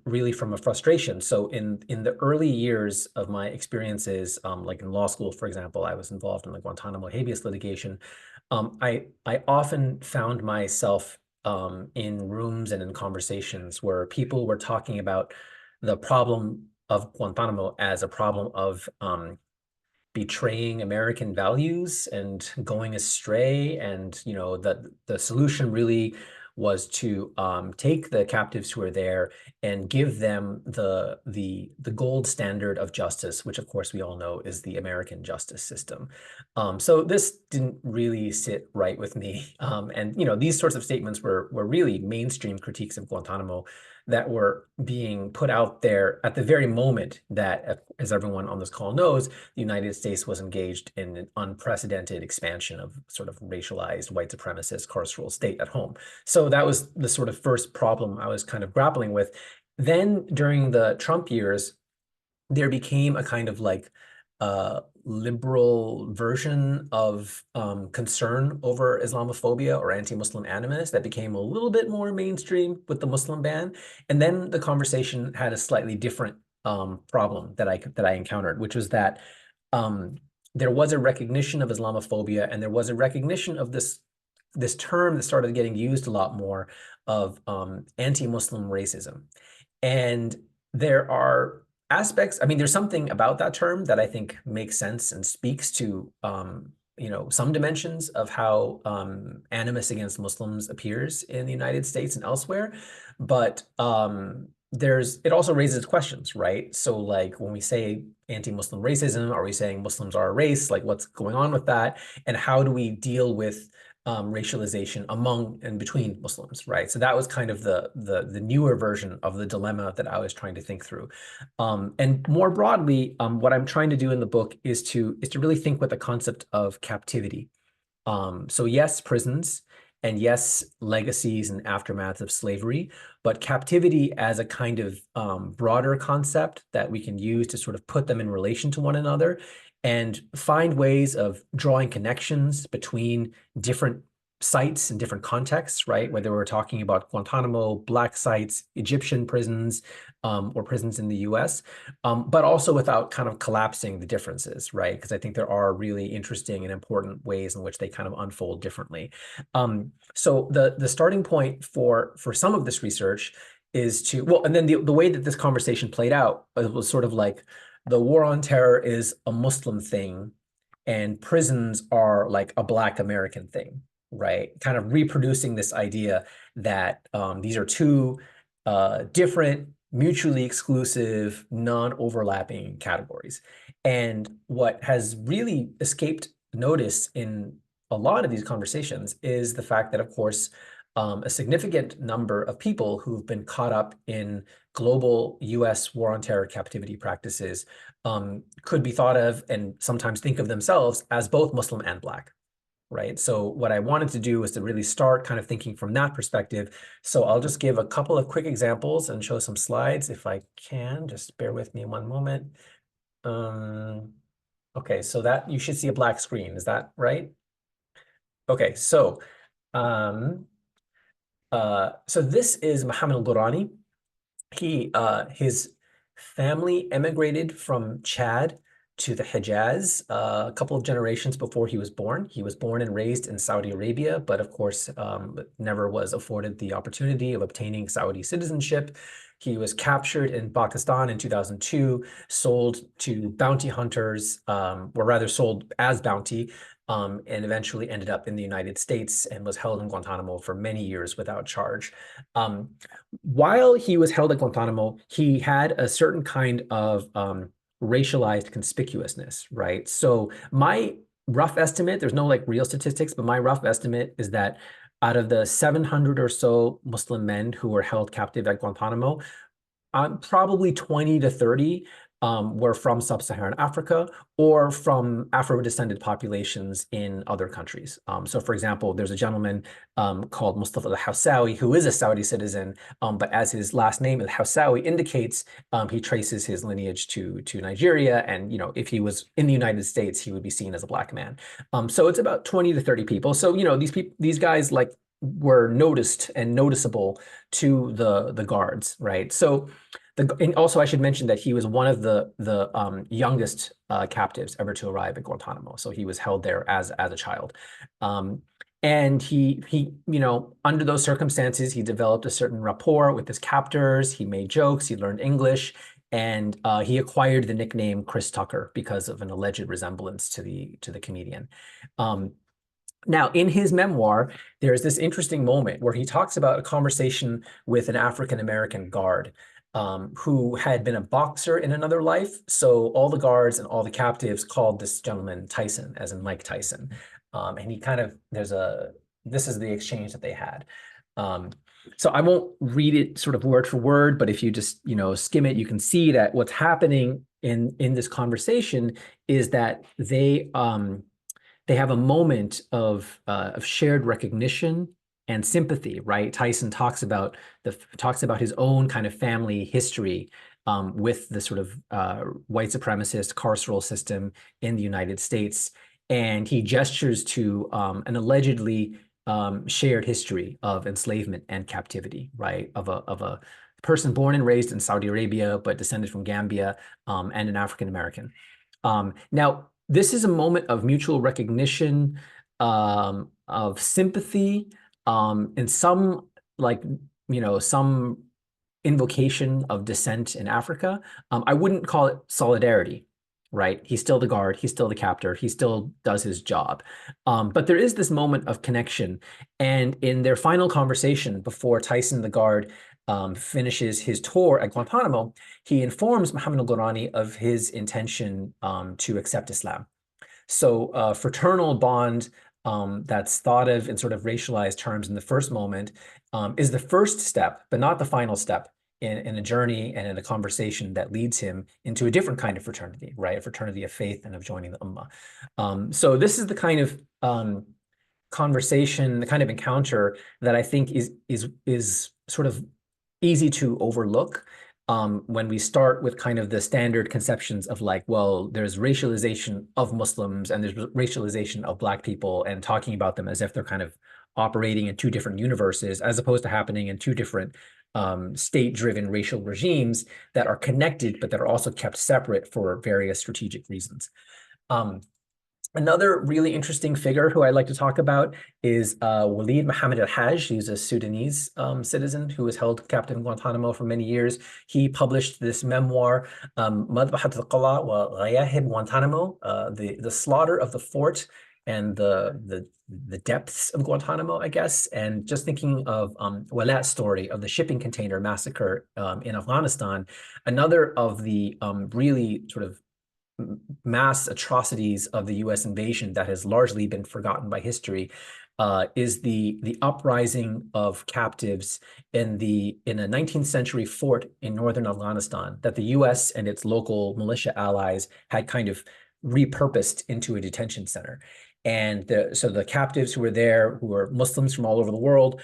really from a frustration. So in the early years of my experiences, like in law school, for example, I was involved in the Guantanamo habeas litigation. I often found myself in rooms and in conversations where people were talking about the problem of Guantanamo as a problem of betraying American values and going astray, and that the solution really was to take the captives who are there and give them the gold standard of justice, which of course we all know is the American justice system. So this didn't really sit right with me, and these sorts of statements were really mainstream critiques of Guantanamo that were being put out there at the very moment that, as everyone on this call knows, the United States was engaged in an unprecedented expansion of sort of racialized white supremacist carceral state at home. So that was the sort of first problem I was kind of grappling with. Then during the Trump years, there became a kind of like liberal version of concern over Islamophobia or anti-Muslim animus that became a little bit more mainstream with the Muslim ban. And then the conversation had a slightly different problem that I encountered, which was that there was a recognition of Islamophobia, and there was a recognition of this term that started getting used a lot more of anti-Muslim racism. And there are aspects, I mean, there's something about that term that I think makes sense and speaks to some dimensions of how animus against Muslims appears in the United States and elsewhere. But it also raises questions, right? So like when we say anti-Muslim racism, are we saying Muslims are a race? Like what's going on with that? And how do we deal with racialization among and between Muslims, right? So that was kind of the newer version of the dilemma that I was trying to think through. And more broadly, what I'm trying to do in the book is to really think with the concept of captivity. So yes, prisons, and yes, legacies and aftermaths of slavery, but captivity as a kind of broader concept that we can use to sort of put them in relation to one another and find ways of drawing connections between different sites and different contexts, right? Whether we're talking about Guantanamo, Black sites, Egyptian prisons, or prisons in the US, but also without kind of collapsing the differences, right? Because I think there are really interesting and important ways in which they kind of unfold differently. So the starting point for some of this research is to, well, and then the way that this conversation played out was sort of like the war on terror is a Muslim thing and prisons are like a Black American thing, right? Kind of reproducing this idea that these are two different, mutually exclusive, non-overlapping categories. And what has really escaped notice in a lot of these conversations is the fact that, of course, a significant number of people who've been caught up in global US war on terror captivity practices could be thought of and sometimes think of themselves as both Muslim and Black, right? So what I wanted to do was to really start kind of thinking from that perspective. So I'll just give a couple of quick examples and show some slides if I can. Just bear with me one moment. Okay, so that you should see a black screen. Is that right? Okay, so so this is Muhammad al-Durrani. His family emigrated from Chad to the Hejaz a couple of generations before he was born. He was born and raised in Saudi Arabia, but of course never was afforded the opportunity of obtaining Saudi citizenship. He was captured in Pakistan in 2002, sold to bounty hunters, or rather sold as bounty, and eventually ended up in the United States and was held in Guantanamo for many years without charge. While he was held at Guantanamo, he had a certain kind of racialized conspicuousness, right? So my rough estimate, there's no like real statistics, but my rough estimate is that out of the 700 or so Muslim men who were held captive at Guantanamo, probably 20 to 30 were from sub-Saharan Africa or from Afro-descended populations in other countries. So for example, there's a gentleman called Mustafa al-Hawsawi who is a Saudi citizen, but as his last name al-Hawsawi indicates, he traces his lineage to Nigeria, and if he was in the United States, he would be seen as a Black man. So it's about 20 to 30 people. So these guys like were noticed and noticeable to the guards, right? So and also I should mention that he was one of the youngest captives ever to arrive at Guantanamo. So he was held there as a child. And he under those circumstances, he developed a certain rapport with his captors. He made jokes, he learned English, and he acquired the nickname Chris Tucker because of an alleged resemblance to the comedian. Now, in his memoir, there's this interesting moment where he talks about a conversation with an African-American guard who had been a boxer in another life. So all the guards and all the captives called this gentleman Tyson, as in Mike Tyson. And he kind of, this is the exchange that they had. So I won't read it sort of word for word, but if you just, skim it, you can see that what's happening in this conversation is that they have a moment of shared recognition and sympathy, right? Tyson talks about his own kind of family history with the sort of white supremacist carceral system in the United States, and he gestures to an allegedly shared history of enslavement and captivity, right? Of a person born and raised in Saudi Arabia but descended from Gambia and an African American. Now, this is a moment of mutual recognition, of sympathy, and some like, some invocation of dissent in Africa. I wouldn't call it solidarity, right? He's still the guard, he's still the captor, he still does his job. But there is this moment of connection. And in their final conversation before Tyson the guard finishes his tour at Guantanamo, he informs Muhammad al-Ghorani of his intention to accept Islam. So a fraternal bond that's thought of in sort of racialized terms in the first moment is the first step, but not the final step in a journey and in a conversation that leads him into a different kind of fraternity, right? A fraternity of faith and of joining the Ummah. So this is the kind of conversation, the kind of encounter that I think is sort of easy to overlook when we start with kind of the standard conceptions of like, well, there's racialization of Muslims and there's racialization of Black people, and talking about them as if they're kind of operating in two different universes, as opposed to happening in two different state-driven racial regimes that are connected, but that are also kept separate for various strategic reasons. Another really interesting figure who I'd like to talk about is Walid Mohammed al-Hajj. He's a Sudanese citizen who was held captive in Guantanamo for many years. He published this memoir, Madbahat al-Qala wa Ghayahib Guantanamo, the slaughter of the fort and the depths of Guantanamo, I guess. And just thinking of Walat's story of the shipping container massacre in Afghanistan, another of the really sort of mass atrocities of the US invasion that has largely been forgotten by history is the uprising of captives in a 19th century fort in northern Afghanistan that the US and its local militia allies had kind of repurposed into a detention center. And so the captives who were there, who were Muslims from all over the world,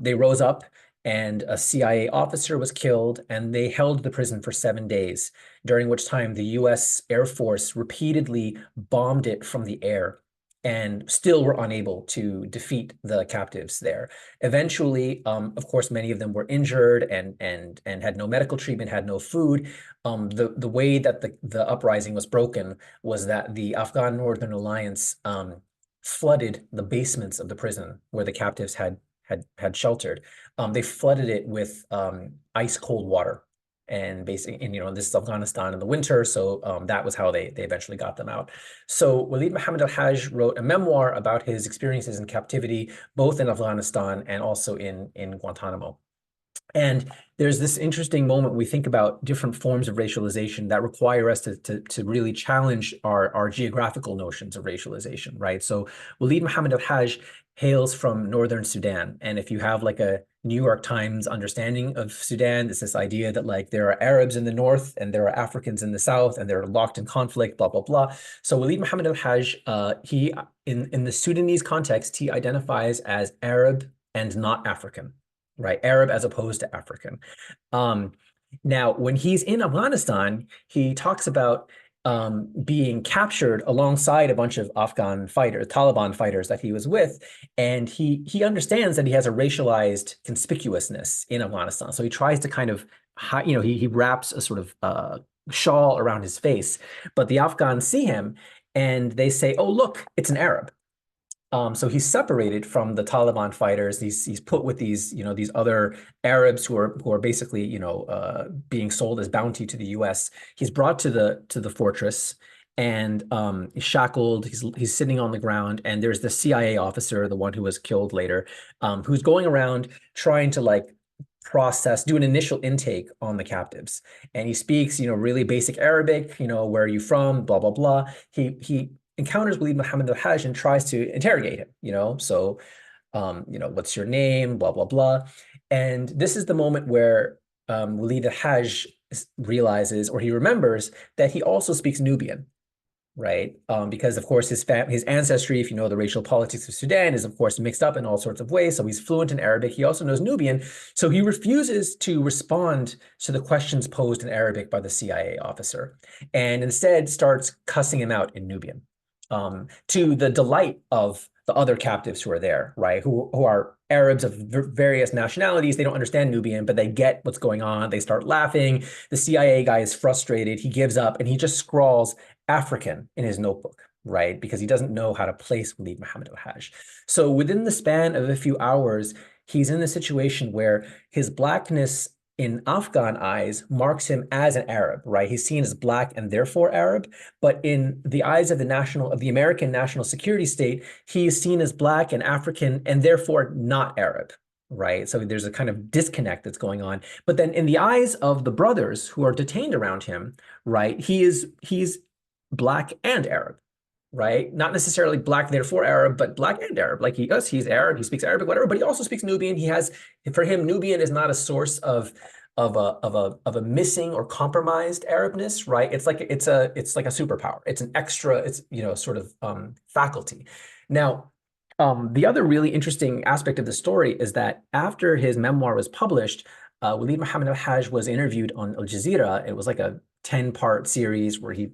they rose up, and a CIA officer was killed, and they held the prison for 7 days, during which time the US Air Force repeatedly bombed it from the air and still were unable to defeat the captives there. Eventually, of course, many of them were injured and had no medical treatment, had no food. The way that the uprising was broken was that the Afghan Northern Alliance flooded the basements of the prison where the captives had sheltered. They flooded it with ice cold water, and basically, and this is Afghanistan in the winter, so that was how they eventually got them out. So Walid Mohammed al-Hajj wrote a memoir about his experiences in captivity, both in Afghanistan and also in Guantanamo. And there's this interesting moment when we think about different forms of racialization that require us to really challenge our geographical notions of racialization, right? So Walid Mohammed al-Hajj hails from northern Sudan. And if you have like a New York Times understanding of Sudan, it's this idea that like there are Arabs in the north and there are Africans in the south and they're locked in conflict, blah, blah, blah. So Walid Mohammed al-Hajj, he, in the Sudanese context, he identifies as Arab and not African, right? Arab as opposed to African. Now, when he's in Afghanistan, he talks about being captured alongside a bunch of Afghan fighters, Taliban fighters that he was with, and he understands that he has a racialized conspicuousness in Afghanistan. So he tries to kind of, he wraps a sort of shawl around his face, but the Afghans see him and they say, "Oh, look, it's an Arab." So he's separated from the Taliban fighters. He's put with these other Arabs who are basically being sold as bounty to the U.S. He's brought to the fortress and he's shackled. He's sitting on the ground, and there's the CIA officer, the one who was killed later, who's going around trying to like do an initial intake on the captives. And he speaks really basic Arabic. Where are you from? Blah blah blah. He encounters Walid Mohammed al-Hajj and tries to interrogate him, so, what's your name, blah, blah, blah. And this is the moment where Walid al-Hajj realizes, or he remembers, that he also speaks Nubian, right? Because of course his ancestry, if you know the racial politics of Sudan, is of course mixed up in all sorts of ways. So he's fluent in Arabic. He also knows Nubian. So he refuses to respond to the questions posed in Arabic by the CIA officer, and instead starts cussing him out in Nubian. To the delight of the other captives who are there, right? Who are Arabs of various nationalities. They don't understand Nubian, but they get what's going on. They start laughing. The CIA guy is frustrated. He gives up and he just scrawls African in his notebook, right? Because he doesn't know how to place Walid Muhammad al-Hajj. So within the span of a few hours, he's in a situation where his blackness in Afghan eyes marks him as an Arab, right? He's seen as black and therefore Arab, but in the eyes of the American national security state, he is seen as black and African and therefore not Arab, right? So there's a kind of disconnect that's going on. But then in the eyes of the brothers who are detained around him, right, he's black and Arab, right? Not necessarily black, therefore Arab, but black and Arab. Like he's Arab, he speaks Arabic, whatever, but he also speaks Nubian. For him, Nubian is not a source of a missing or compromised Arabness, right? It's like a superpower. It's an extra, it's sort of faculty. Now, the other really interesting aspect of the story is that after his memoir was published, Walid Muhammad al-Hajj was interviewed on Al Jazeera. It was like a 10-part series where he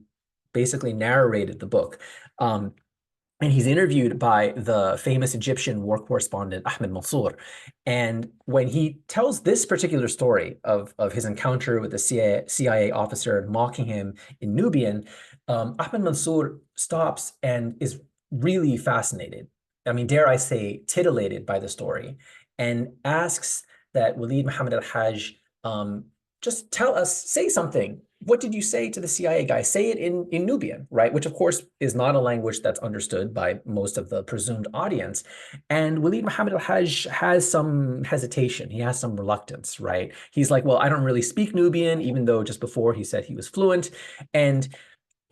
basically narrated the book. And he's interviewed by the famous Egyptian war correspondent Ahmed Mansour. And when he tells this particular story of his encounter with the CIA officer mocking him in Nubian, Ahmed Mansour stops and is really fascinated. I mean, dare I say, titillated by the story, and asks that Walid Muhammad al-Hajj just tell us, say something. What did you say to the CIA guy? Say it in Nubian, right? Which, of course, is not a language that's understood by most of the presumed audience. And Walid Muhammad al-Hajj has some hesitation. He has some reluctance, right? He's like, well, I don't really speak Nubian, even though just before he said he was fluent. And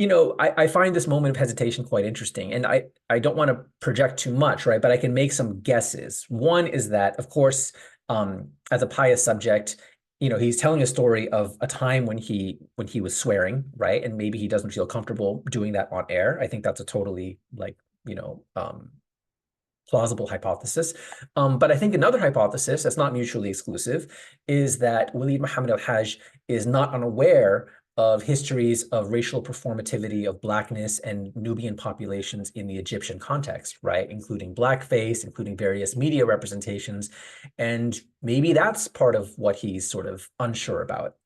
I find this moment of hesitation quite interesting. And I don't want to project too much, right? But I can make some guesses. One is that, of course, as a pious subject, he's telling a story of a time when he was swearing, right? And maybe he doesn't feel comfortable doing that on air. I think that's a totally plausible hypothesis. But I think another hypothesis that's not mutually exclusive is that Walid Muhammad al-Hajj is not unaware of histories of racial performativity of blackness and Nubian populations in the Egyptian context, right? Including blackface, including various media representations. And maybe that's part of what he's sort of unsure about.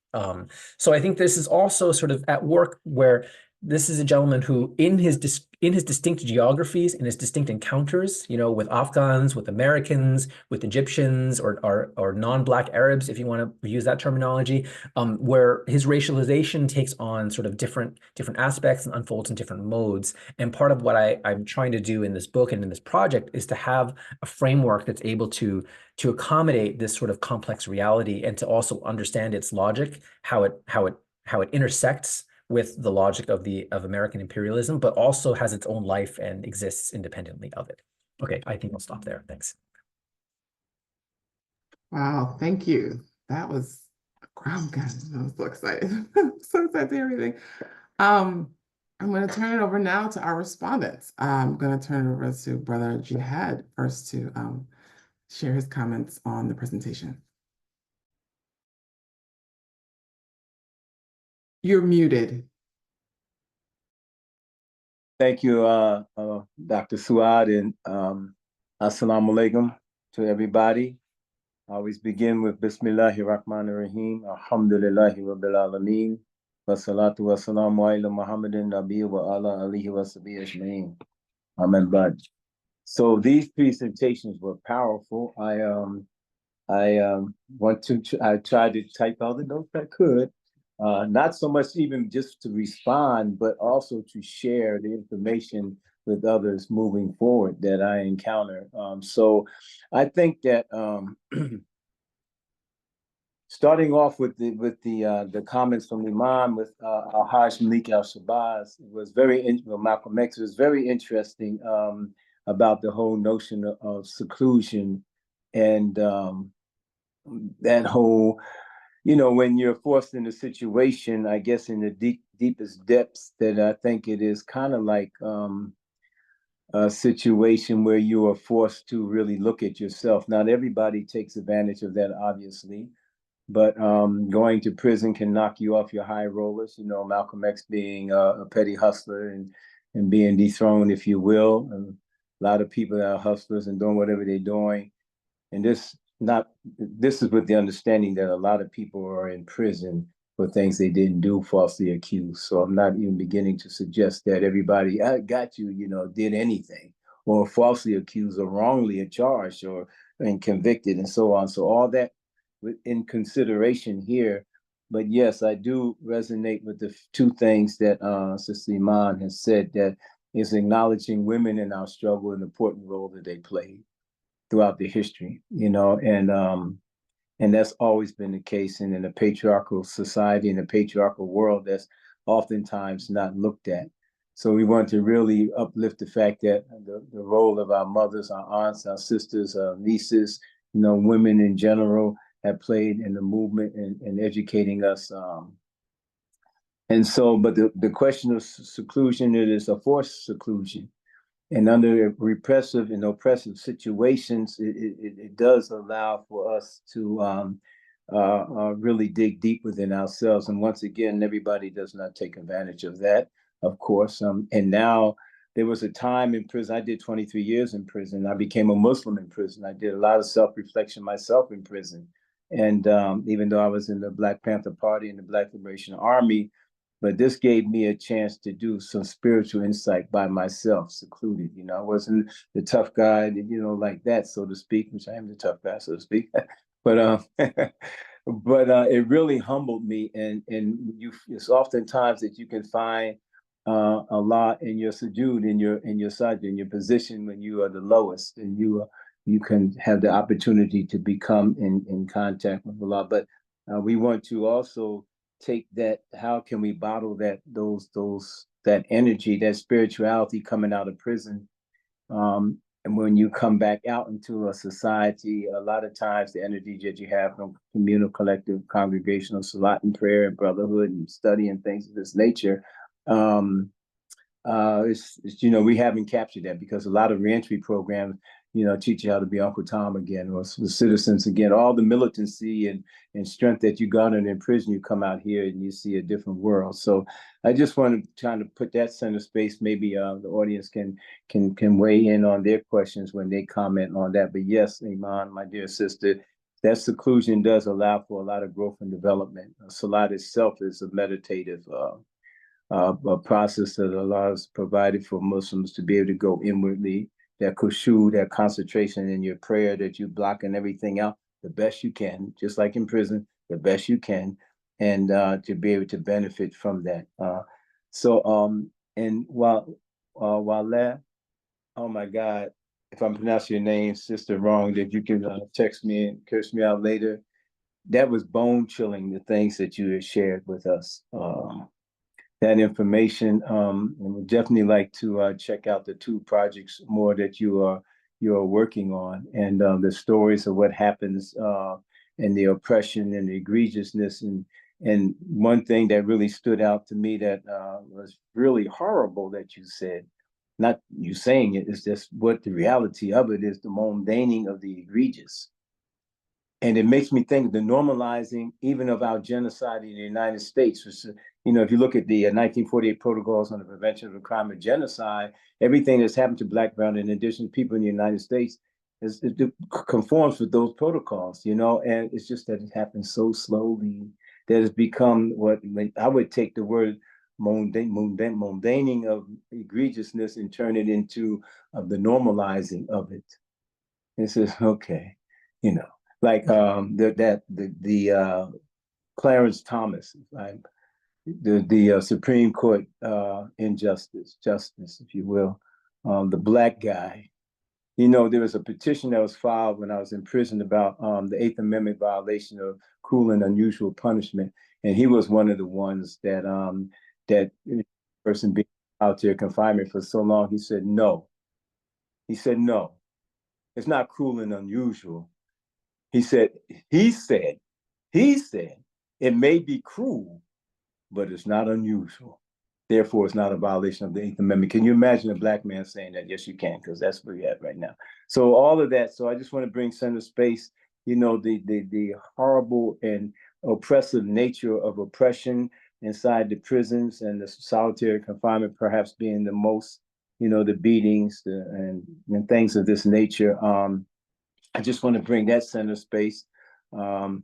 So I think this is also sort of at work where this is a gentleman who in his distinct geographies, in his distinct encounters, with Afghans, with Americans, with Egyptians, or non-Black Arabs, if you want to use that terminology, where his racialization takes on sort of different aspects and unfolds in different modes. And part of what I'm trying to do in this book and in this project is to have a framework that's able to accommodate this sort of complex reality and to also understand its logic, how it intersects with the logic of American imperialism, but also has its own life and exists independently of it. Okay, I think I'll stop there. Thanks. Wow, thank you. That was I'm so excited. So excited to hear everything. I'm going to turn it over now to our respondents. I'm going to turn it over to Brother Jihad first to share his comments on the presentation. You're muted. Thank you, Dr. Suad, and assalamu alaikum to everybody. I always begin with Bismillahir Rahmanir Rahim, Alhamdulillahi Rabbil Alameen, wa salatu wa salamu ala Muhammadin Nabi wa ala alihi wa sahbihi ajma'in. Amen. So these presentations were powerful. I tried to type all the notes I could. Not so much even just to respond, but also to share the information with others moving forward that I encounter. So I think that starting off with the comments from Imam with Al-Hajj Malik al-Shabazz was Malcolm X was very interesting about the whole notion of seclusion and that whole, when you're forced in a situation, I guess in the deepest depths, that I think it is kind of like a situation where you are forced to really look at yourself. Not everybody takes advantage of that, obviously, but going to prison can knock you off your high rollers. Malcolm X being a petty hustler and being dethroned, if you will. And a lot of people that are hustlers and doing whatever they're doing. And this is with the understanding that a lot of people are in prison for things they didn't do, falsely accused. So I'm not even beginning to suggest that everybody I got you, did anything, or falsely accused or wrongly charged or and convicted and so on. So all that in consideration here. But yes, I do resonate with the two things that Sister Iman has said, that is acknowledging women in our struggle and the important role that they played throughout the history, and that's always been the case. And in a patriarchal society, in a patriarchal world, that's oftentimes not looked at. So we want to really uplift the fact that the role of our mothers, our aunts, our sisters, our nieces, women in general have played in the movement and educating us. And so, but the question of seclusion, it is a forced seclusion. And under repressive and oppressive situations, it does allow for us to really dig deep within ourselves. And once again, everybody does not take advantage of that, of course. And now there was a time in prison, I did 23 years in prison. I became a Muslim in prison. I did a lot of self-reflection myself in prison. And even though I was in the Black Panther Party and the Black Liberation Army, but this gave me a chance to do some spiritual insight by myself, secluded. I wasn't the tough guy, like that, so to speak, which I am the tough guy, so to speak. But it really humbled me, and it's oftentimes that you can find a lot in your sujood, in your sajda, in your position when you are the lowest, and you can have the opportunity to become in contact with Allah. But we want to also take that, how can we bottle that energy, that spirituality coming out of prison, and when you come back out into a society, a lot of times the energy that you have from communal, collective, congregational salat and prayer and brotherhood and study and things of this nature, we haven't captured that, because a lot of reentry programs teach you how to be Uncle Tom again, or citizens again. All the militancy and strength that you garnered in prison, you come out here and you see a different world. So I just want to try to put that center space. Maybe the audience can weigh in on their questions when they comment on that. But yes, Iman, my dear sister, that seclusion does allow for a lot of growth and development. Salat itself is a meditative a process that allows provided for Muslims to be able to go inwardly, that khushu, that concentration in your prayer, that you blocking everything out the best you can, just like in prison, the best you can, and to be able to benefit from that. And while oh my God, if I'm pronouncing your name, sister, wrong, that you can text me and curse me out later. That was bone chilling, the things that you had shared with us. That information, and would definitely like to check out the two projects more that you are working on, and the stories of what happens and the oppression and the egregiousness. And one thing that really stood out to me that was really horrible that you said, not you saying it, is just what the reality of it is, the mundaning of the egregious. And it makes me think the normalizing even of our genocide in the United States, which, if you look at the 1948 protocols on the prevention of the crime of genocide, everything that's happened to Black, brown, and indigenous people in the United States it conforms with those protocols, and it's just that it happens so slowly that it's become what I would take the word mundaning of egregiousness and turn it into the normalizing of it. It says, okay, like the Clarence Thomas, right? The Supreme Court justice, if you will, the Black guy. There was a petition that was filed when I was in prison about the Eighth Amendment violation of cruel and unusual punishment, and he was one of the ones that that person being out there confinement for so long. He said no. It's not cruel and unusual. He said it may be cruel, but it's not unusual. Therefore, it's not a violation of the Eighth Amendment. Can you imagine a Black man saying that? Yes, you can, because that's where you're at right now. So all of that. So I just want to bring center space, the horrible and oppressive nature of oppression inside the prisons, and the solitary confinement perhaps being the most, the beatings and things of this nature. I just want to bring that center space. And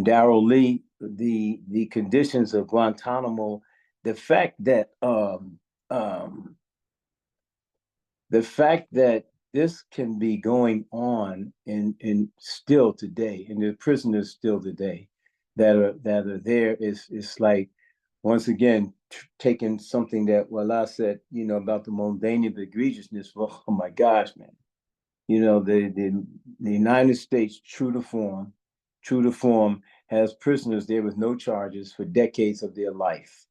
Darrell Lee, the conditions of Guantanamo, the fact that this can be going on in still today, and the prisoners still today that are there is like, once again, taking something that Wallah said, about the mundanity of the egregiousness. Well, oh my gosh, man. The United States, true to form, has prisoners there with no charges for decades of their life,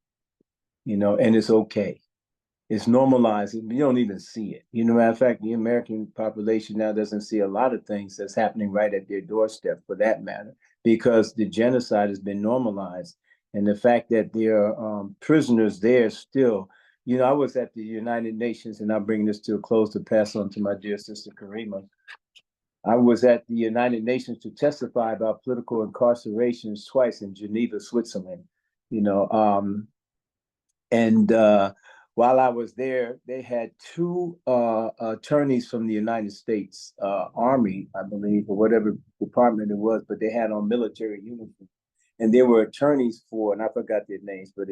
and it's okay. It's normalized. You don't even see it. Matter of fact, the American population now doesn't see a lot of things that's happening right at their doorstep, for that matter, because the genocide has been normalized. And the fact that there are prisoners there still. I was at the United Nations, and I'll bring this to a close to pass on to my dear sister Karima. I was at the United Nations to testify about political incarcerations twice in Geneva, Switzerland. While I was there, they had two attorneys from the United States Army, I believe, or whatever department it was, but they had on military uniform. And they were attorneys for, and I forgot their names, but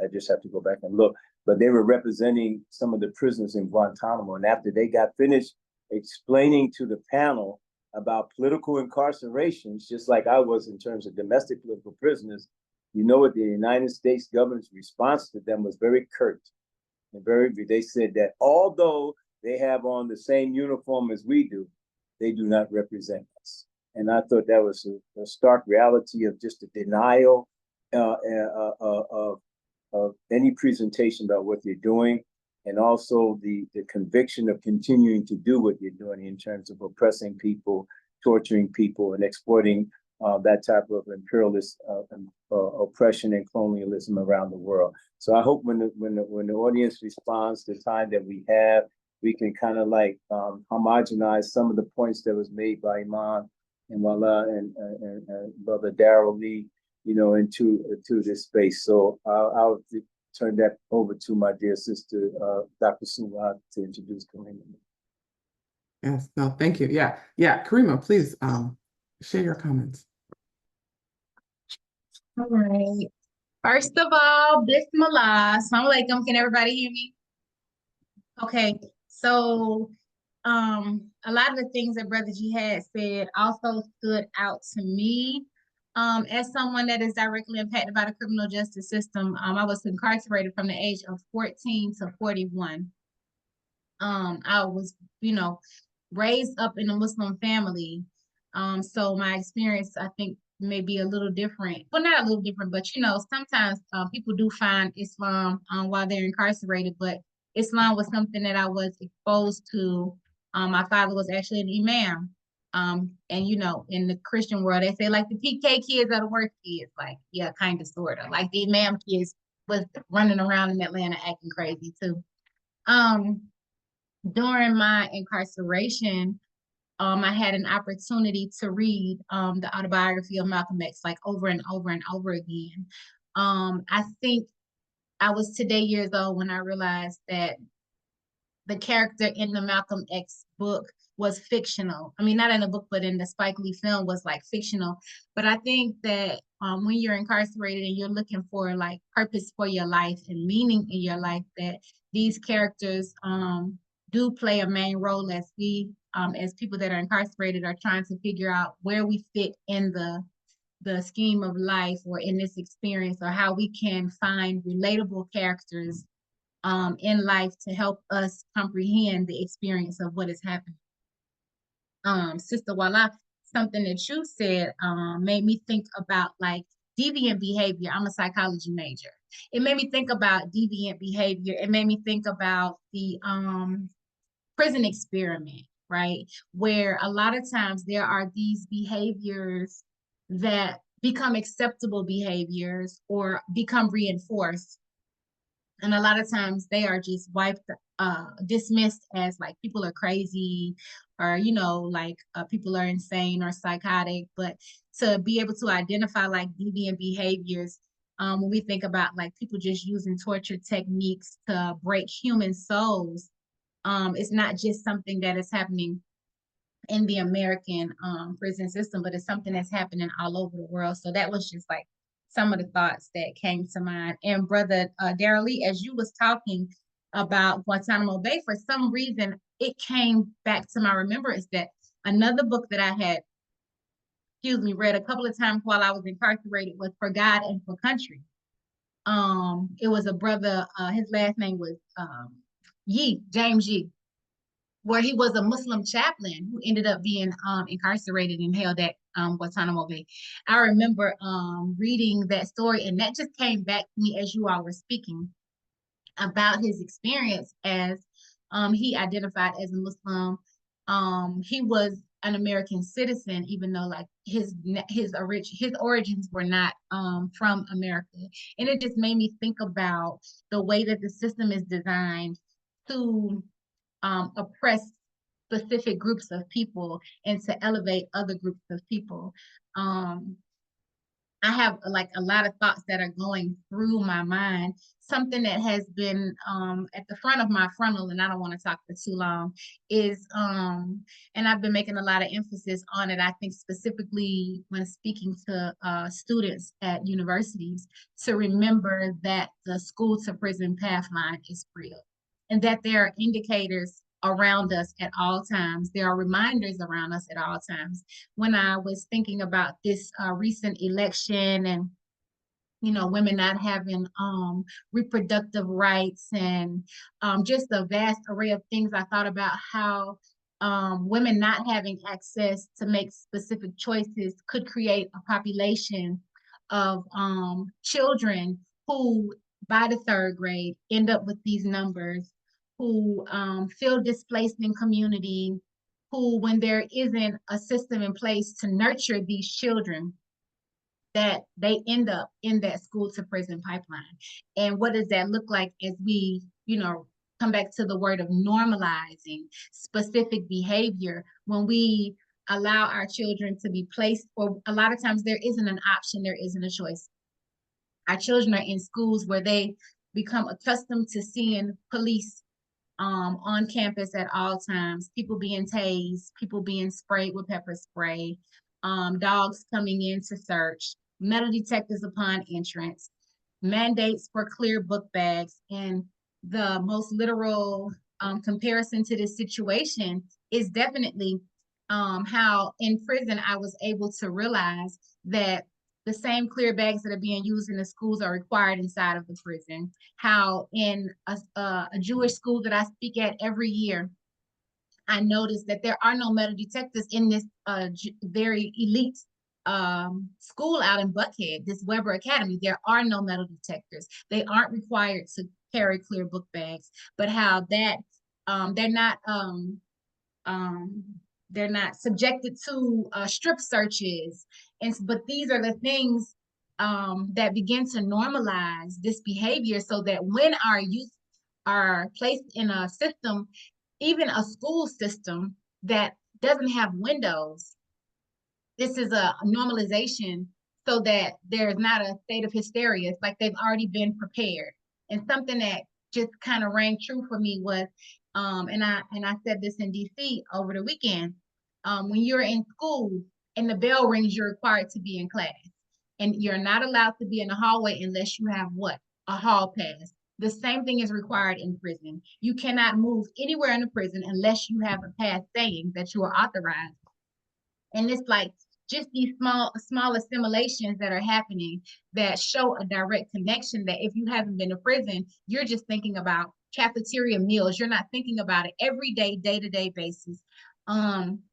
I just have to go back and look. But they were representing some of the prisoners in Guantanamo. And after they got finished explaining to the panel about political incarcerations, just like I was in terms of domestic political prisoners, what the United States government's response to them was very curt. And they said that although they have on the same uniform as we do, they do not represent us. And I thought that was a stark reality of just the denial of any presentation about what you're doing, and also the conviction of continuing to do what you're doing in terms of oppressing people, torturing people, and exploiting that type of imperialist oppression and colonialism around the world. So I hope when the audience responds, the time that we have, we can kind of like homogenize some of the points that was made by Imam and Wallah and Brother Darrell Lee, into this space. So I'll turn that over to my dear sister, Dr. Suwad, to introduce Karima. Yes, no, thank you. Yeah, Karima, please share your comments. All right. First of all, Bismillah. Assalamu alaikum. Can everybody hear me? Okay. So, a lot of the things that Brother Jihad said also stood out to me. As someone that is directly impacted by the criminal justice system, I was incarcerated from the age of 14 to 41. I was, raised up in a Muslim family. So my experience, I think, may be a little different. Well, not a little different, but sometimes people do find Islam while they're incarcerated, but Islam was something that I was exposed to. My father was actually an imam. And in the Christian world, they say like the PK kids are the worst kids. Like, yeah, kind of, sort of. Like the imam kids was running around in Atlanta acting crazy too. During my incarceration, I had an opportunity to read the autobiography of Malcolm X like over and over and over again. I think I was today years old when I realized that the character in the Malcolm X book was fictional. I mean, not in the book, but in the Spike Lee film was like fictional. But I think that when you're incarcerated and you're looking for like purpose for your life and meaning in your life, that these characters do play a main role as we, as people that are incarcerated, are trying to figure out where we fit in the scheme of life or in this experience, or how we can find relatable characters in life to help us comprehend the experience of what is happening. Sister Wallah, something that you said made me think about like deviant behavior. I'm a psychology major. It made me think about deviant behavior. It made me think about the prison experiment, right? Where a lot of times there are these behaviors that become acceptable behaviors or become reinforced. And a lot of times they are just dismissed as like people are crazy, or, people are insane or psychotic. But to be able to identify like deviant behaviors, when we think about like people just using torture techniques to break human souls, it's not just something that is happening in the American prison system, but it's something that's happening all over the world. So that was just like some of the thoughts that came to mind. And Brother Darrell Lee, as you was talking about Guantanamo Bay, for some reason, it came back to my remembrance that another book that I had, read a couple of times while I was incarcerated was For God and for Country. It was a brother, his last name was James Yee, where he was a Muslim chaplain who ended up being incarcerated and held at Guantanamo Bay. I remember reading that story, and that just came back to me as you all were speaking about his experience as he identified as a Muslim. He was an American citizen, even though like his origins were not from America. And it just made me think about the way that the system is designed to oppress specific groups of people and to elevate other groups of people. I have like a lot of thoughts that are going through my mind. Something that has been at the front of my frontal, and I don't want to talk for too long, is, and I've been making a lot of emphasis on it, I think specifically when speaking to students at universities, to remember that the school to prison pathline is real, and that there are indicators around us at all times. There are reminders around us at all times. When I was thinking about this recent election and, you know, women not having reproductive rights and just a vast array of things, I thought about how women not having access to make specific choices could create a population of children who by the third grade end up with these numbers, who feel displaced in community, who, when there isn't a system in place to nurture these children, that they end up in that school to prison pipeline. And what does that look like as we, you know, come back to the word of normalizing specific behavior when we allow our children to be placed, or a lot of times there isn't an option, there isn't a choice. Our children are in schools where they become accustomed to seeing police on campus at all times, people being tased, people being sprayed with pepper spray, dogs coming in to search, metal detectors upon entrance, mandates for clear book bags. And the most literal comparison to this situation is definitely how in prison I was able to realize that the same clear bags that are being used in the schools are required inside of the prison. How in a Jewish school that I speak at every year, I noticed that there are no metal detectors in this very elite school out in Buckhead, this Weber Academy. There are no metal detectors. They aren't required to carry clear book bags, but how that they're not subjected to strip searches. But these are the things that begin to normalize this behavior, so that when our youth are placed in a system, even a school system that doesn't have windows, this is a normalization so that there's not a state of hysteria. It's like they've already been prepared. And something that just kind of rang true for me was, and I said this in DC over the weekend, when you're in school and the bell rings, you're required to be in class. And you're not allowed to be in the hallway unless you have what? A hall pass. The same thing is required in prison. You cannot move anywhere in the prison unless you have a pass saying that you are authorized. And it's like just these small assimilations that are happening that show a direct connection, that if you haven't been to prison, you're just thinking about cafeteria meals. You're not thinking about it every day, day-to-day basis.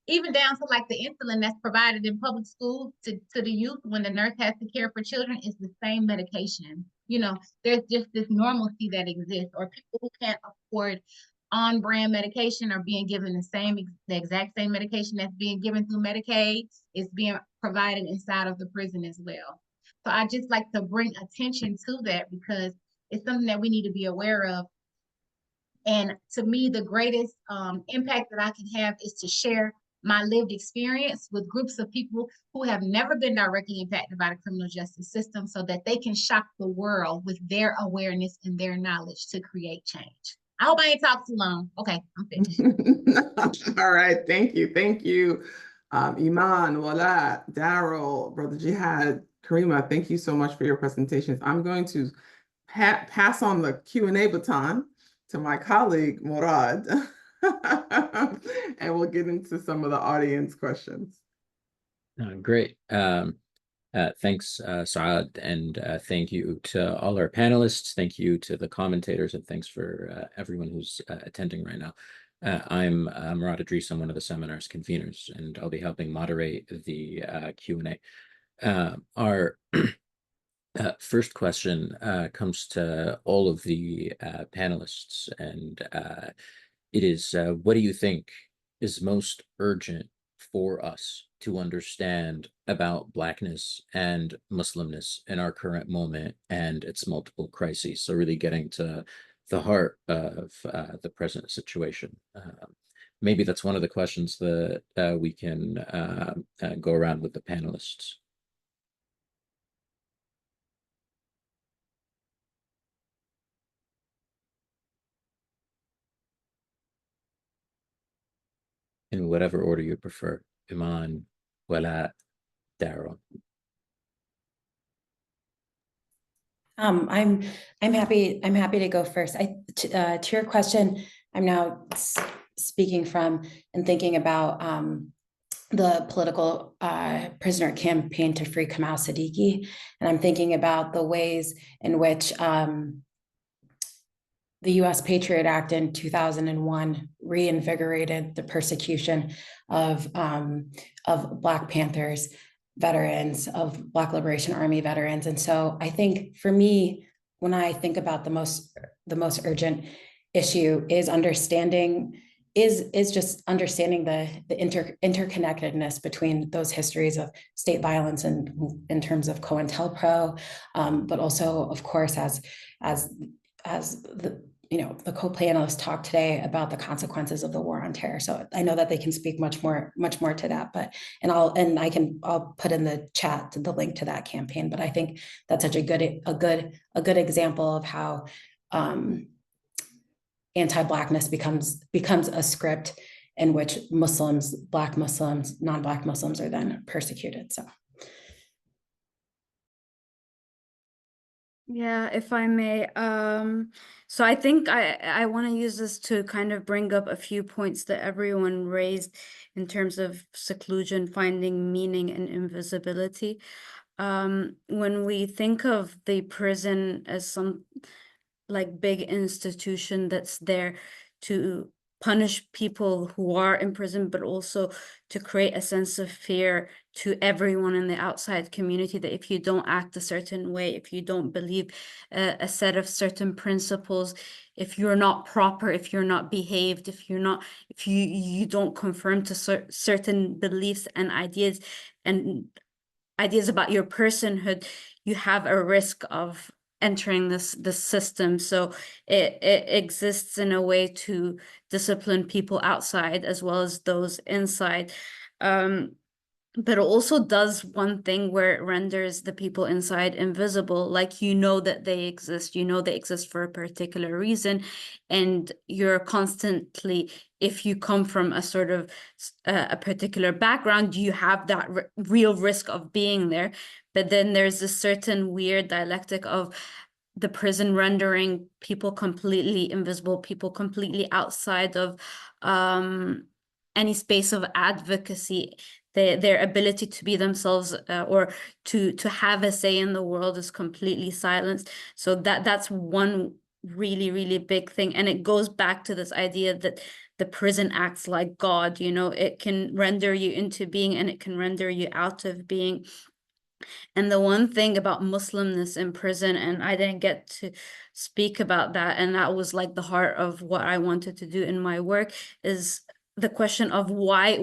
Even down to like the insulin that's provided in public schools to the youth when the nurse has to care for children is the same medication. You know, there's just this normalcy that exists, or people who can't afford on-brand medication are being given the exact same medication that's being given through Medicaid is being provided inside of the prison as well. So I just like to bring attention to that because it's something that we need to be aware of. And to me, the greatest impact that I can have is to share my lived experience with groups of people who have never been directly impacted by the criminal justice system, so that they can shock the world with their awareness and their knowledge to create change. I hope I ain't talked too long. Okay, I'm finished. All right, thank you. Iman, Walad, Darrell, Brother Jihad. Karima, thank you so much for your presentations. I'm going to pass on the Q&A baton to my colleague, Murad, and we'll get into some of the audience questions. Great. Thanks, Saad, and thank you to all our panelists. Thank you to the commentators, and thanks for everyone who's attending right now. I'm Murad Idris. I'm one of the seminar's conveners, and I'll be helping moderate the Q&A. Our first question comes to all of the panelists, and it is, what do you think is most urgent for us to understand about Blackness and Muslimness in our current moment and its multiple crises? So really getting to the heart of the present situation. Maybe that's one of the questions that we can go around with the panelists. In whatever order you prefer. Iman, Wala, Darrow. I'm happy to go first. To your question, I'm now speaking from and thinking about the political prisoner campaign to free Kamal Siddiqui, and I'm thinking about the ways in which the U.S. Patriot Act in 2001 reinvigorated the persecution of Black Panthers veterans, of Black Liberation Army veterans. And so I think for me, when I think about the most urgent issue is understanding, is just understanding the interconnectedness between those histories of state violence and in terms of COINTELPRO, but also, of course, as the the co-panelists talked today about the consequences of the war on terror. So I know that they can speak much more to that, but I'll put in the chat the link to that campaign. But I think that's such a good example of how anti-Blackness becomes a script in which Muslims, Black Muslims, non-Black Muslims are then persecuted. So. Yeah, if I may. So I think I want to use this to kind of bring up a few points that everyone raised in terms of seclusion, finding meaning and invisibility. When we think of the prison as some like big institution that's there to punish people who are in prison, but also to create a sense of fear to everyone in the outside community that if you don't act a certain way, if you don't believe a set of certain principles, if you're not proper, if you're not behaved, if you don't conform to certain beliefs and ideas about your personhood, you have a risk of entering this system. So it exists in a way to discipline people outside as well as those inside. But it also does one thing where it renders the people inside invisible. Like, that they exist, they exist for a particular reason. And you're constantly, if you come from a sort of a particular background, you have that real risk of being there. But then there's a certain weird dialectic of the prison rendering people completely invisible, people completely outside of any space of advocacy. Their ability to be themselves or to have a say in the world is completely silenced. So that's one really, really big thing. And it goes back to this idea that the prison acts like God, it can render you into being and it can render you out of being. And the one thing about Muslimness in prison, and I didn't get to speak about that, and that was like the heart of what I wanted to do in my work, is the question of why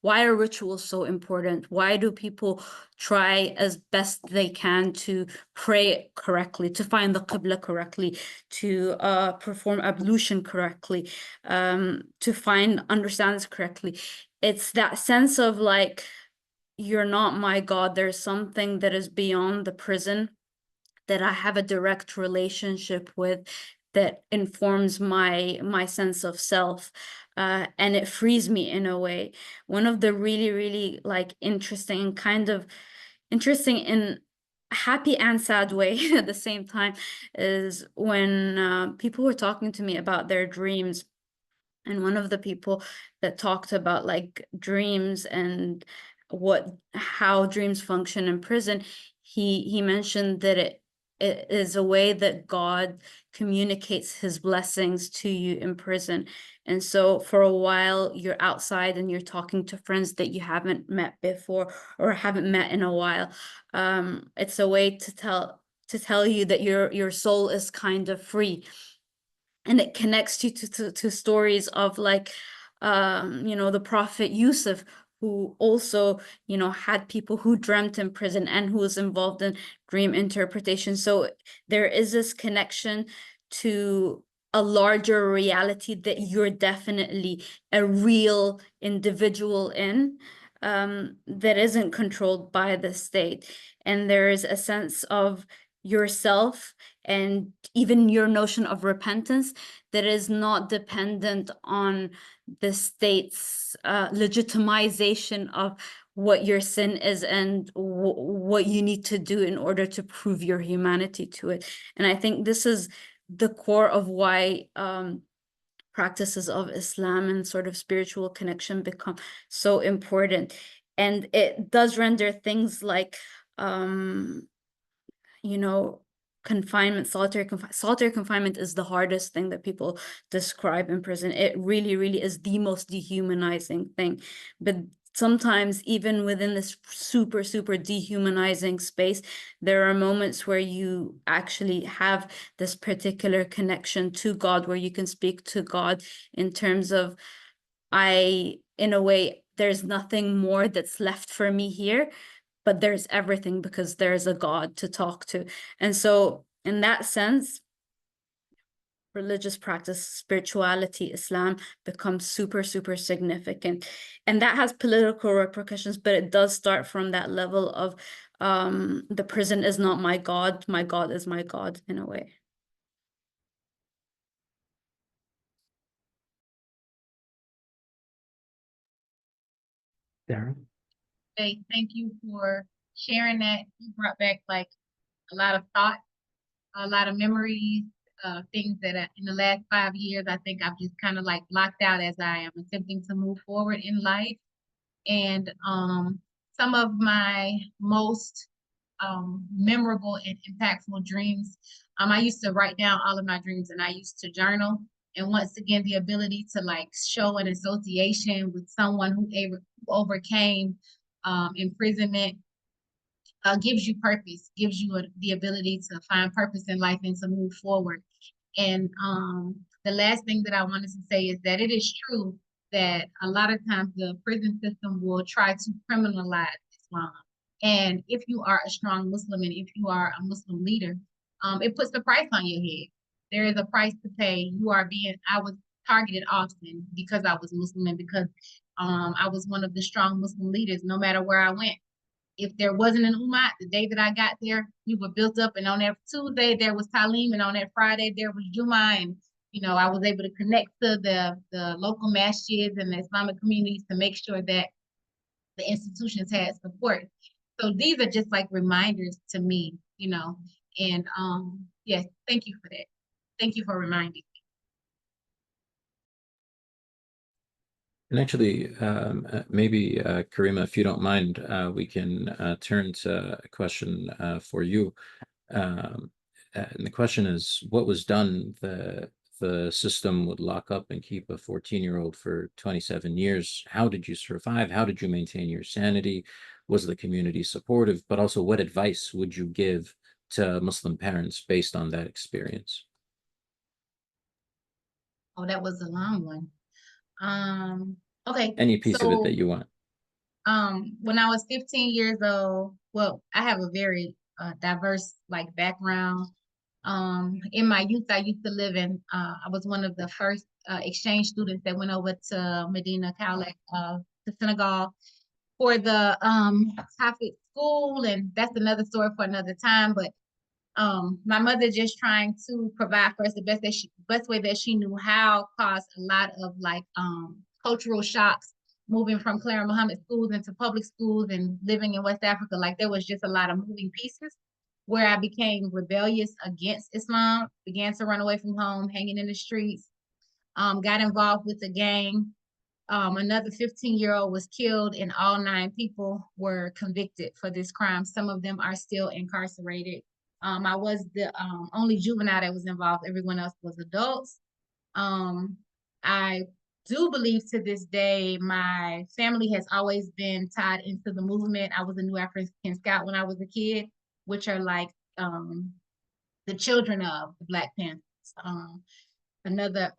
are rituals so important? Why do people try as best they can to pray correctly, to find the Qibla correctly, to perform ablution correctly, to understand this correctly? It's that sense of like, you're not my God. There's something that is beyond the prison that I have a direct relationship with that informs my sense of self, and it frees me in a way. One of the really, really like interesting kind of interesting in a happy and sad way at the same time is when people were talking to me about their dreams. And one of the people that talked about like dreams and how dreams function in prison, he mentioned that it is a way that God communicates his blessings to you in prison. And so for a while you're outside and you're talking to friends that you haven't met before or haven't met in a while. It's a way to tell you that your soul is kind of free. And it connects you to stories of like the prophet Yusuf, who also had people who dreamt in prison and who was involved in dream interpretation. So there is this connection to a larger reality that you're definitely a real individual in, that isn't controlled by the state. And there is a sense of yourself and even your notion of repentance that is not dependent on the state's legitimization of what your sin is and what you need to do in order to prove your humanity to it. And I think this is the core of why practices of Islam and sort of spiritual connection become so important. And it does render things like confinement, solitary confinement is the hardest thing that people describe in prison. It really, really is the most dehumanizing thing. But sometimes even within this super, super dehumanizing space, there are moments where you actually have this particular connection to God, where you can speak to God in terms of, in a way, there's nothing more that's left for me here, but there's everything because there's a God to talk to. And so in that sense, religious practice, spirituality, Islam becomes super, super significant. And that has political repercussions, but it does start from that level of the prison is not my God is my God in a way. Darren? Hey, thank you for sharing that. You brought back like a lot of thoughts, a lot of memories, things that in the last 5 years, I think I've just kind of like blocked out as I am attempting to move forward in life. And some of my most memorable and impactful dreams, I used to write down all of my dreams and I used to journal. And once again, the ability to like show an association with someone who overcame imprisonment gives you purpose, gives you the ability to find purpose in life and to move forward. And the last thing that I wanted to say is that it is true that a lot of times the prison system will try to criminalize Islam. And if you are a strong Muslim and if you are a Muslim leader, it puts the price on your head. There is a price to pay. I was targeted often because I was Muslim and because I was one of the strong Muslim leaders no matter where I went. If there wasn't an Ummah, the day that I got there, we were built up. And on that Tuesday, there was Talim. And on that Friday, there was Juma. And, I was able to connect to the local masjids and the Islamic communities to make sure that the institutions had support. So these are just like reminders to me, and yes, thank you for that. Thank you for reminding. And actually, maybe Karima, if you don't mind, we can turn to a question for you. And the question is, what was done? The system would lock up and keep a 14-year-old for 27 years. How did you survive? How did you maintain your sanity? Was the community supportive? But also, what advice would you give to Muslim parents based on that experience? Oh, that was a long one. Okay. Any piece of it that you want. When I was 15 years old, well, I have a very diverse like background. In my youth, I used to live in, I was one of the first exchange students that went over to Medina, Cowley, to Senegal for the Hafiz school. And that's another story for another time. But my mother just trying to provide for us the best way that she knew how caused a lot of like cultural shocks moving from Clara Muhammad schools into public schools and living in West Africa, like there was just a lot of moving pieces where I became rebellious against Islam, began to run away from home, hanging in the streets, got involved with the gang. Another 15-year-old was killed, and all 9 people were convicted for this crime. Some of them are still incarcerated. I was the only juvenile that was involved. Everyone else was adults. I do believe to this day, my family has always been tied into the movement. I was a New African Scout when I was a kid, which are like the children of the Black Panthers. Another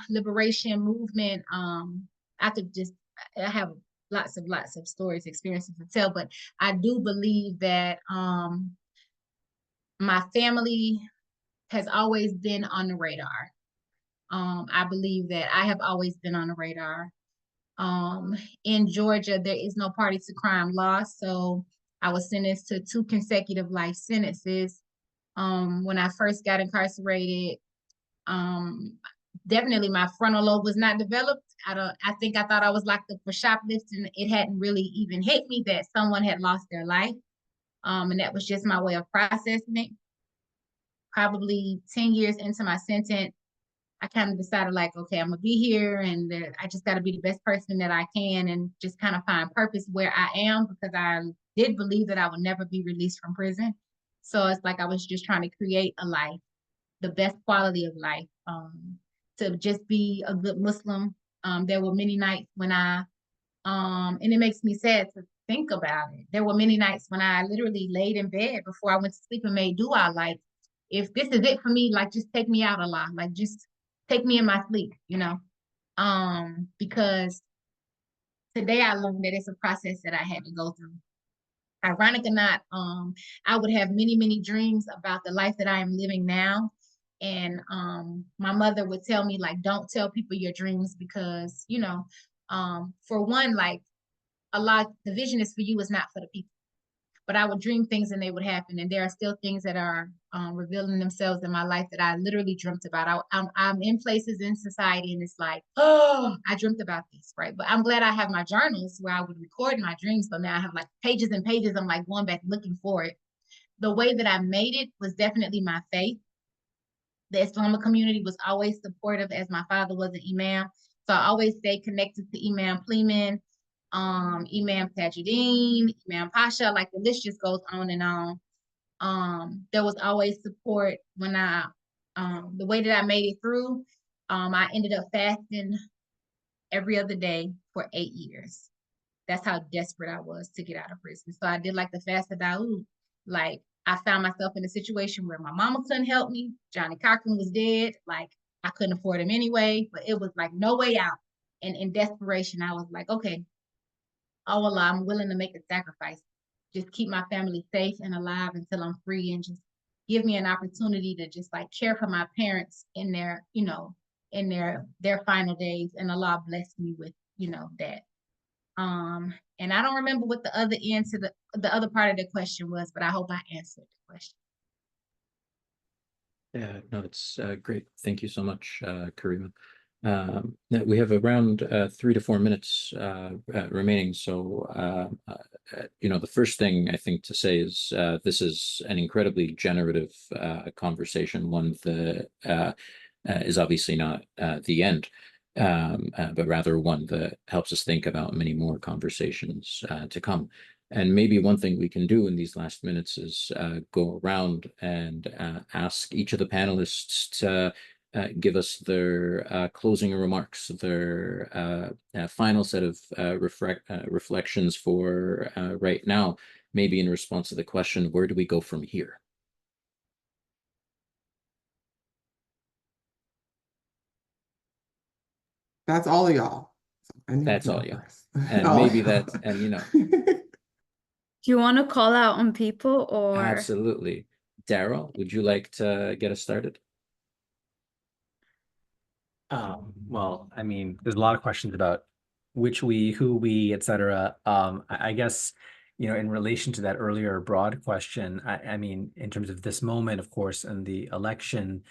liberation movement. I have lots of stories, experiences to tell, but I do believe that my family has always been on the radar. I believe that I have always been on the radar. In Georgia, there is no party to crime law, so I was sentenced to 2 consecutive life sentences. When I first got incarcerated, definitely my frontal lobe was not developed. I think I thought I was locked up for shoplifting. It hadn't really even hit me that someone had lost their life. And that was just my way of processing it. Probably 10 years into my sentence, I kind of decided like, okay, I'm gonna be here and I just gotta be the best person that I can and just kind of find purpose where I am, because I did believe that I would never be released from prison. So it's like I was just trying to create a life, the best quality of life, to just be a good Muslim. There were many nights when and it makes me sad to think about it. There were many nights when I literally laid in bed before I went to sleep and made dua, like, if this is it for me, like, just take me out, Allah, like, just take me in my sleep, because today I learned that it's a process that I had to go through. Ironic or not, I would have many dreams about the life that I am living now. And my mother would tell me, like, don't tell people your dreams because, for one, like, the vision is for you, it's not for the people. But I would dream things and they would happen. And there are still things that are revealing themselves in my life that I literally dreamt about. I'm in places in society and it's like, oh, I dreamt about this, right? But I'm glad I have my journals where I would record my dreams. So now I have like pages and pages. I'm like going back looking for it. The way that I made it was definitely my faith. The Islamic community was always supportive, as my father was an imam. So I always stayed connected to Imam Pleman, Imam Tajuddin, Imam Pasha, like the list just goes on and on. There was always support when the way that I made it through, I ended up fasting every other day for 8 years. That's how desperate I was to get out of prison. So I did like the fast of Daoud. Like, I found myself in a situation where my mama couldn't help me. Johnny Cochran was dead. Like, I couldn't afford him anyway, but it was like no way out. And in desperation, I was like, okay, oh Allah, I'm willing to make a sacrifice. Just keep my family safe and alive until I'm free, and just give me an opportunity to just like care for my parents in their, in their final days. And Allah blessed me with, that. And I don't remember what the other end to the other part of the question was, but I hope I answered the question. Yeah, no, it's great. Thank you so much, Karima. We have around 3 to 4 minutes remaining. So, the first thing I think to say is this is an incredibly generative conversation, one that is obviously not the end, but rather one that helps us think about many more conversations to come. And maybe one thing we can do in these last minutes is go around and ask each of the panelists to give us their closing remarks, their final set of reflections for right now, maybe in response to the question, where do we go from here? That's all of y'all. That's all, yeah. First. And All maybe y'all. that, and Do you want to call out on people or? Absolutely. Daryl, would you like to get us started? Well, I mean, there's a lot of questions about which we, who we, etc. I guess, in relation to that earlier broad question, I mean, in terms of this moment, of course, and the election,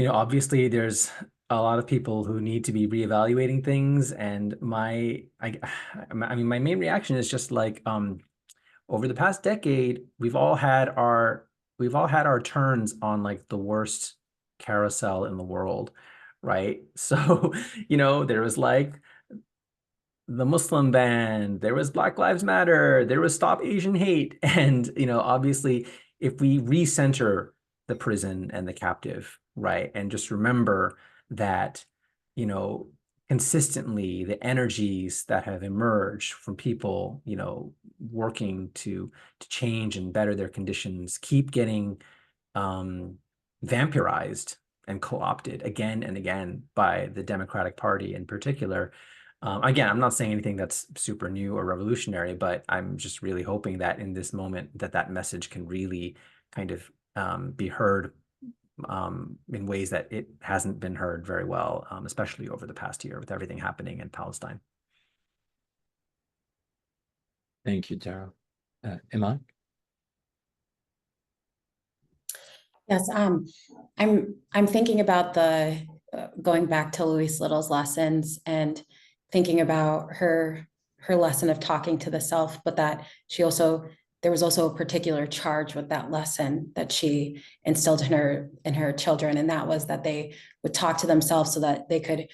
obviously there's a lot of people who need to be reevaluating things. And I mean, my main reaction is just like, over the past decade, we've all had our turns on like the worst carousel in the world, right? So, there was like the Muslim ban, there was Black Lives Matter, there was Stop Asian Hate. And, obviously, if we recenter the prison and the captive, right, and just remember that, consistently the energies that have emerged from people, working to change and better their conditions keep getting vampirized and co-opted again and again by the Democratic Party in particular. Again, I'm not saying anything that's super new or revolutionary, but I'm just really hoping that in this moment that message can really kind of be heard in ways that it hasn't been heard very well, especially over the past year with everything happening in Palestine. Thank you, Tara. Iman? Yes, I'm thinking about the going back to Louise Little's lessons and thinking about her lesson of talking to the self, but that there was also a particular charge with that lesson that she instilled in her children, and that was that they would talk to themselves so that they could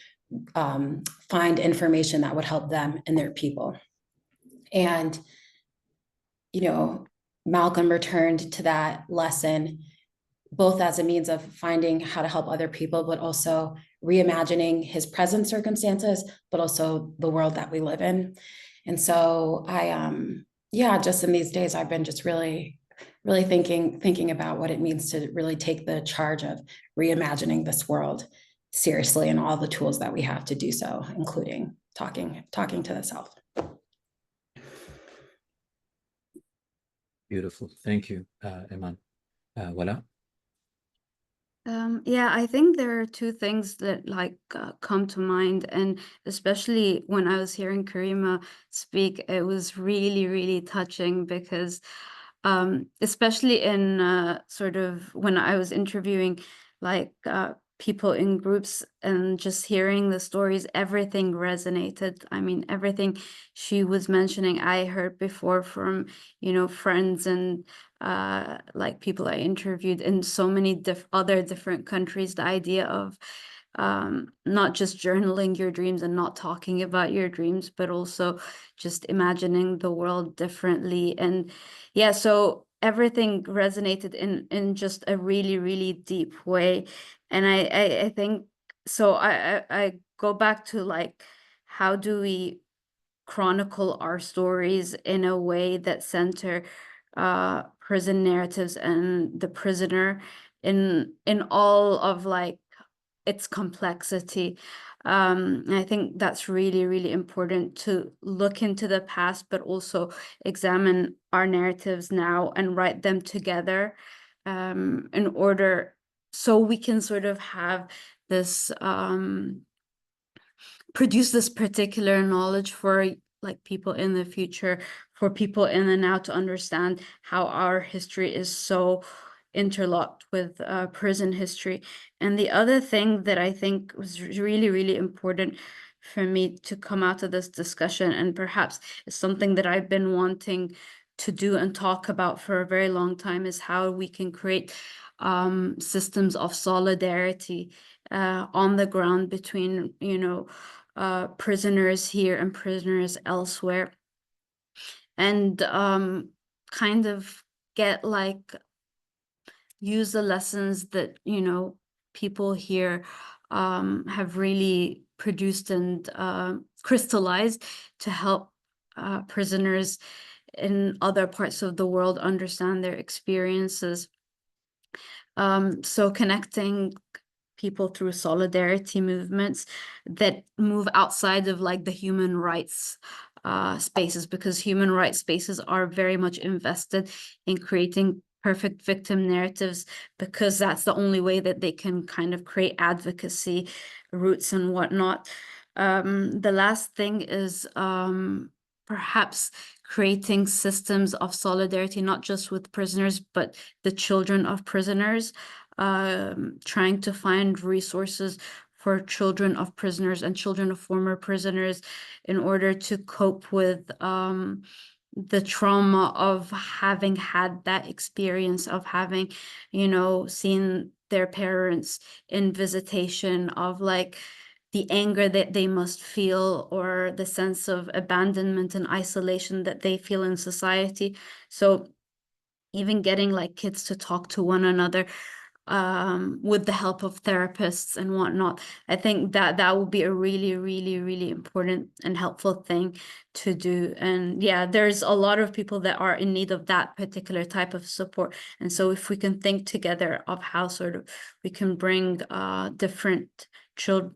find information that would help them and their people. And Malcolm returned to that lesson both as a means of finding how to help other people, but also reimagining his present circumstances, but also the world that we live in. And so just in these days, I've been just really, really thinking about what it means to really take the charge of reimagining this world seriously and all the tools that we have to do so, including talking to the self. Beautiful. Thank you, Iman. Wala? Yeah, I think there are two things that come to mind, and especially when I was hearing Karima speak, it was really, really touching because especially in sort of when I was interviewing people in groups and just hearing the stories, everything resonated. I mean, everything she was mentioning, I heard before from, friends and people I interviewed in so many other different countries. The idea of not just journaling your dreams and not talking about your dreams, but also just imagining the world differently. And yeah, so everything resonated in just a really, really deep way. And I think so. I go back to how do we chronicle our stories in a way that center prison narratives and the prisoner in all of its complexity. I think that's really, really important to look into the past, but also examine our narratives now and write them together in order so we can sort of have this produce this particular knowledge for people in the future, for people in the now, to understand how our history is so interlocked with prison history. And the other thing that I think was really, really important for me to come out of this discussion, and perhaps is something that I've been wanting to do and talk about for a very long time, is how we can create systems of solidarity on the ground between, prisoners here and prisoners elsewhere, and kind of get use the lessons that people here have really produced and crystallized to help prisoners in other parts of the world understand their experiences. So connecting people through solidarity movements that move outside of the human rights spaces, because human rights spaces are very much invested in creating perfect victim narratives, because that's the only way that they can kind of create advocacy roots and whatnot. The last thing is perhaps creating systems of solidarity, not just with prisoners, but the children of prisoners, trying to find resources for children of prisoners and children of former prisoners in order to cope with the trauma of having had that experience of having, you know, seen their parents in visitation, of like the anger that they must feel, or the sense of abandonment and isolation that they feel in society. So even getting like kids to talk to one another with the help of therapists and whatnot, I think that that would be a really, really, really important and helpful thing to do. And yeah, there's a lot of people that are in need of that particular type of support. And so if we can think together of how sort of we can bring different children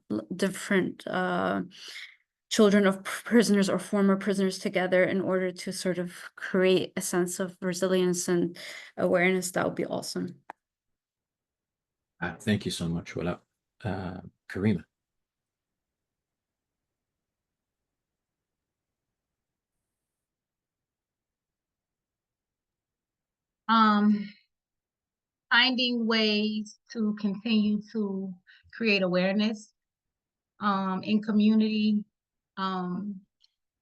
of prisoners or former prisoners together in order to sort of create a sense of resilience and awareness, that would be awesome. Thank you so much, Wala. Karima. Finding ways to continue to create awareness in community,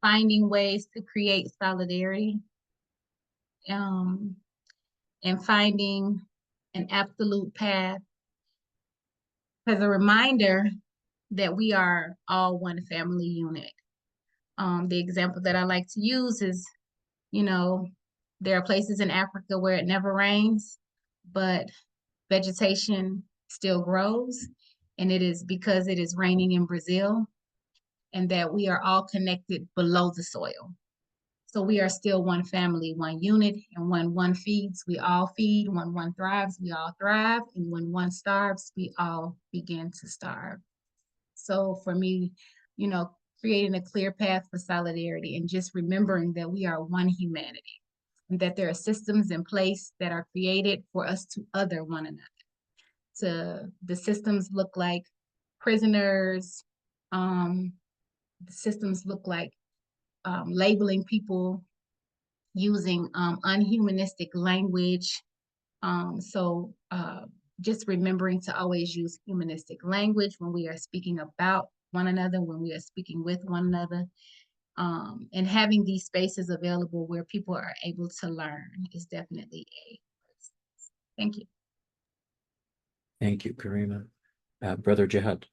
finding ways to create solidarity, and finding an absolute path as a reminder that we are all one family unit. The example that I like to use is, you know, there are places in Africa where it never rains, but vegetation still grows, and it is because it is raining in Brazil, and that we are all connected below the soil. So we are still one family, one unit, and when one feeds, we all feed. When one thrives, we all thrive. And when one starves, we all begin to starve. So for me, you know, creating a clear path for solidarity and just remembering that we are one humanity and that there are systems in place that are created for us to other one another. The systems look like prisoners, the systems look like labeling people using unhumanistic language. Just remembering to always use humanistic language when we are speaking about one another, when we are speaking with one another, and having these spaces available where people are able to learn is definitely a first. Thank you. Thank you, Karima. Brother Jihad.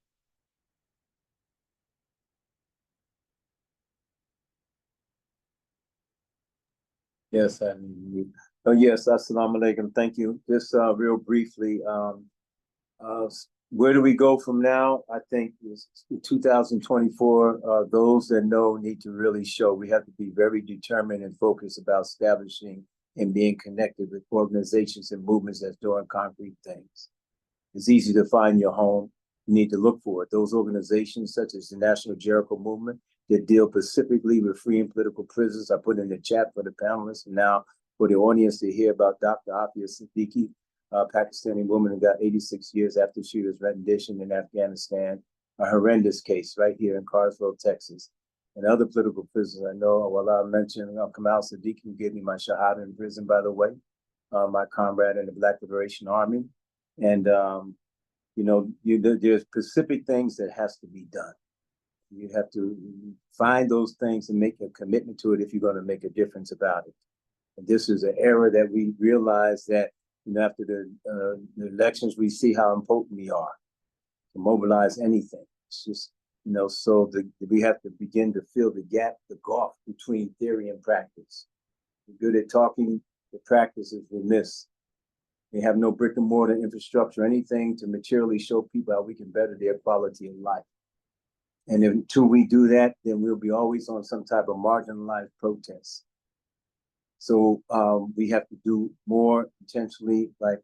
Yes, yes, assalamu alaikum. Thank you. Just real briefly, where do we go from now? I think 2024, those that know need to really show. We have to be very determined and focused about establishing and being connected with organizations and movements that's doing concrete things. It's easy to find your home. You need to look for it. Those organizations such as the National Jericho Movement that deal specifically with free and political prisoners. I put in the chat for the panelists and now for the audience to hear about Dr. Afia Siddiqui, a Pakistani woman who got 86 years after she was renditioned in Afghanistan, a horrendous case right here in Carsville, Texas. And other political prisoners I know, well, I mentioned Kamal Siddiqui, who gave me my Shahada in prison, by the way, my comrade in the Black Liberation Army. And, you know, there's specific things that has to be done. You have to find those things and make a commitment to it if you're going to make a difference about it. And this is an era that we realize that, you know, after the elections, we see how important we are to mobilize anything. It's just, you know, so we have to begin to fill the gap, the gulf between theory and practice. We're good at talking, the practice is remiss. We have no brick and mortar infrastructure, anything to materially show people how we can better their quality of life. And until we do that, then we'll be always on some type of marginalized protest. So we have to do more intentionally, like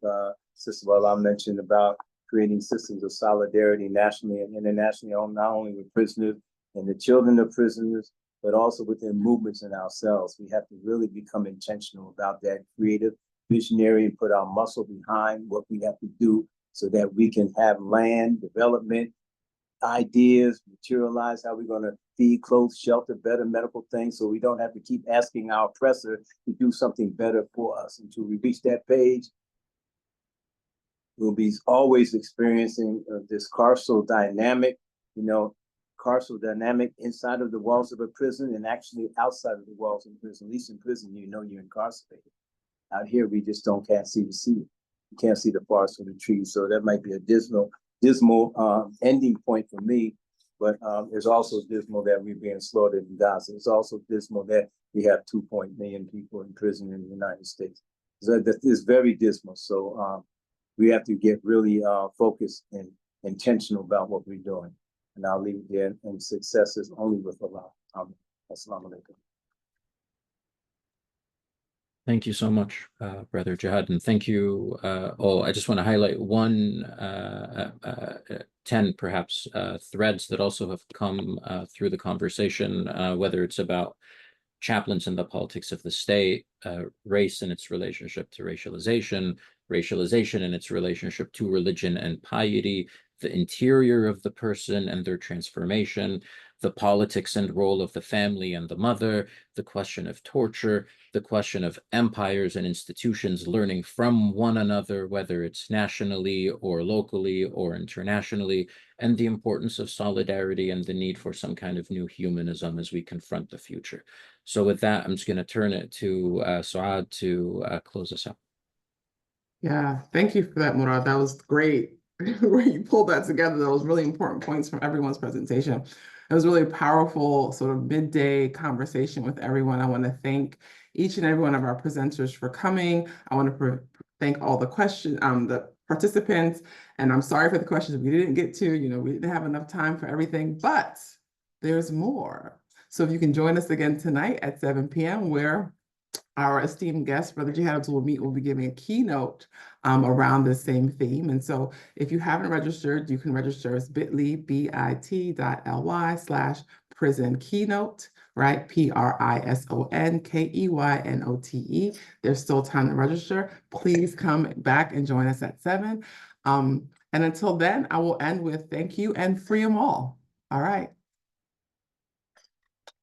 Sister Wala mentioned about creating systems of solidarity nationally and internationally, not only with prisoners and the children of prisoners, but also within movements and ourselves. We have to really become intentional about that, creative, visionary, and put our muscle behind what we have to do so that we can have land development, ideas, materialize how we're going to feed, clothe, shelter, better medical things, so we don't have to keep asking our oppressor to do something better for us. Until we reach that page, We'll be always experiencing this carceral dynamic, carceral dynamic inside of the walls of a prison and actually outside of the walls of the prison. At least in prison, you're incarcerated. Out here, we just can't see the sea. You can't see the forest from the trees. So that might be a dismal ending point for me. But it's also dismal that we're being slaughtered in Gaza. It's also dismal that we have 2 million people in prison in the United States. So that is very dismal. So we have to get really focused and intentional about what we're doing. And I'll leave it there. And success is only with Allah. Assalamu alaikum. Thank you so much, Brother Jihad, and thank you all. I just want to highlight 10 perhaps threads that also have come through the conversation, whether it's about chaplains in the politics of the state, race and its relationship to racialization, racialization and its relationship to religion and piety, the interior of the person and their transformation, the politics and role of the family and the mother, the question of torture, the question of empires and institutions learning from one another, whether it's nationally or locally or internationally, and the importance of solidarity and the need for some kind of new humanism as we confront the future. So with that, I'm just going to turn it to Suad to close us out. Yeah, thank you for that, Murad. That was great. Where you pulled that together, those really important points from everyone's presentation. It was really a powerful sort of midday conversation with everyone. I want to thank each and every one of our presenters for coming. I want to thank all the the participants, and I'm sorry for the questions we didn't get to. We didn't have enough time for everything, but there's more. So if you can join us again tonight at 7 p.m. where our esteemed guest, Brother Jihad will be giving a keynote around the same theme. And so if you haven't registered, you can register as bit.ly/prison keynote, right? PRISONKEYNOTE. There's still time to register. Please come back and join us at 7. And until then, I will end with thank you and free them all. All right.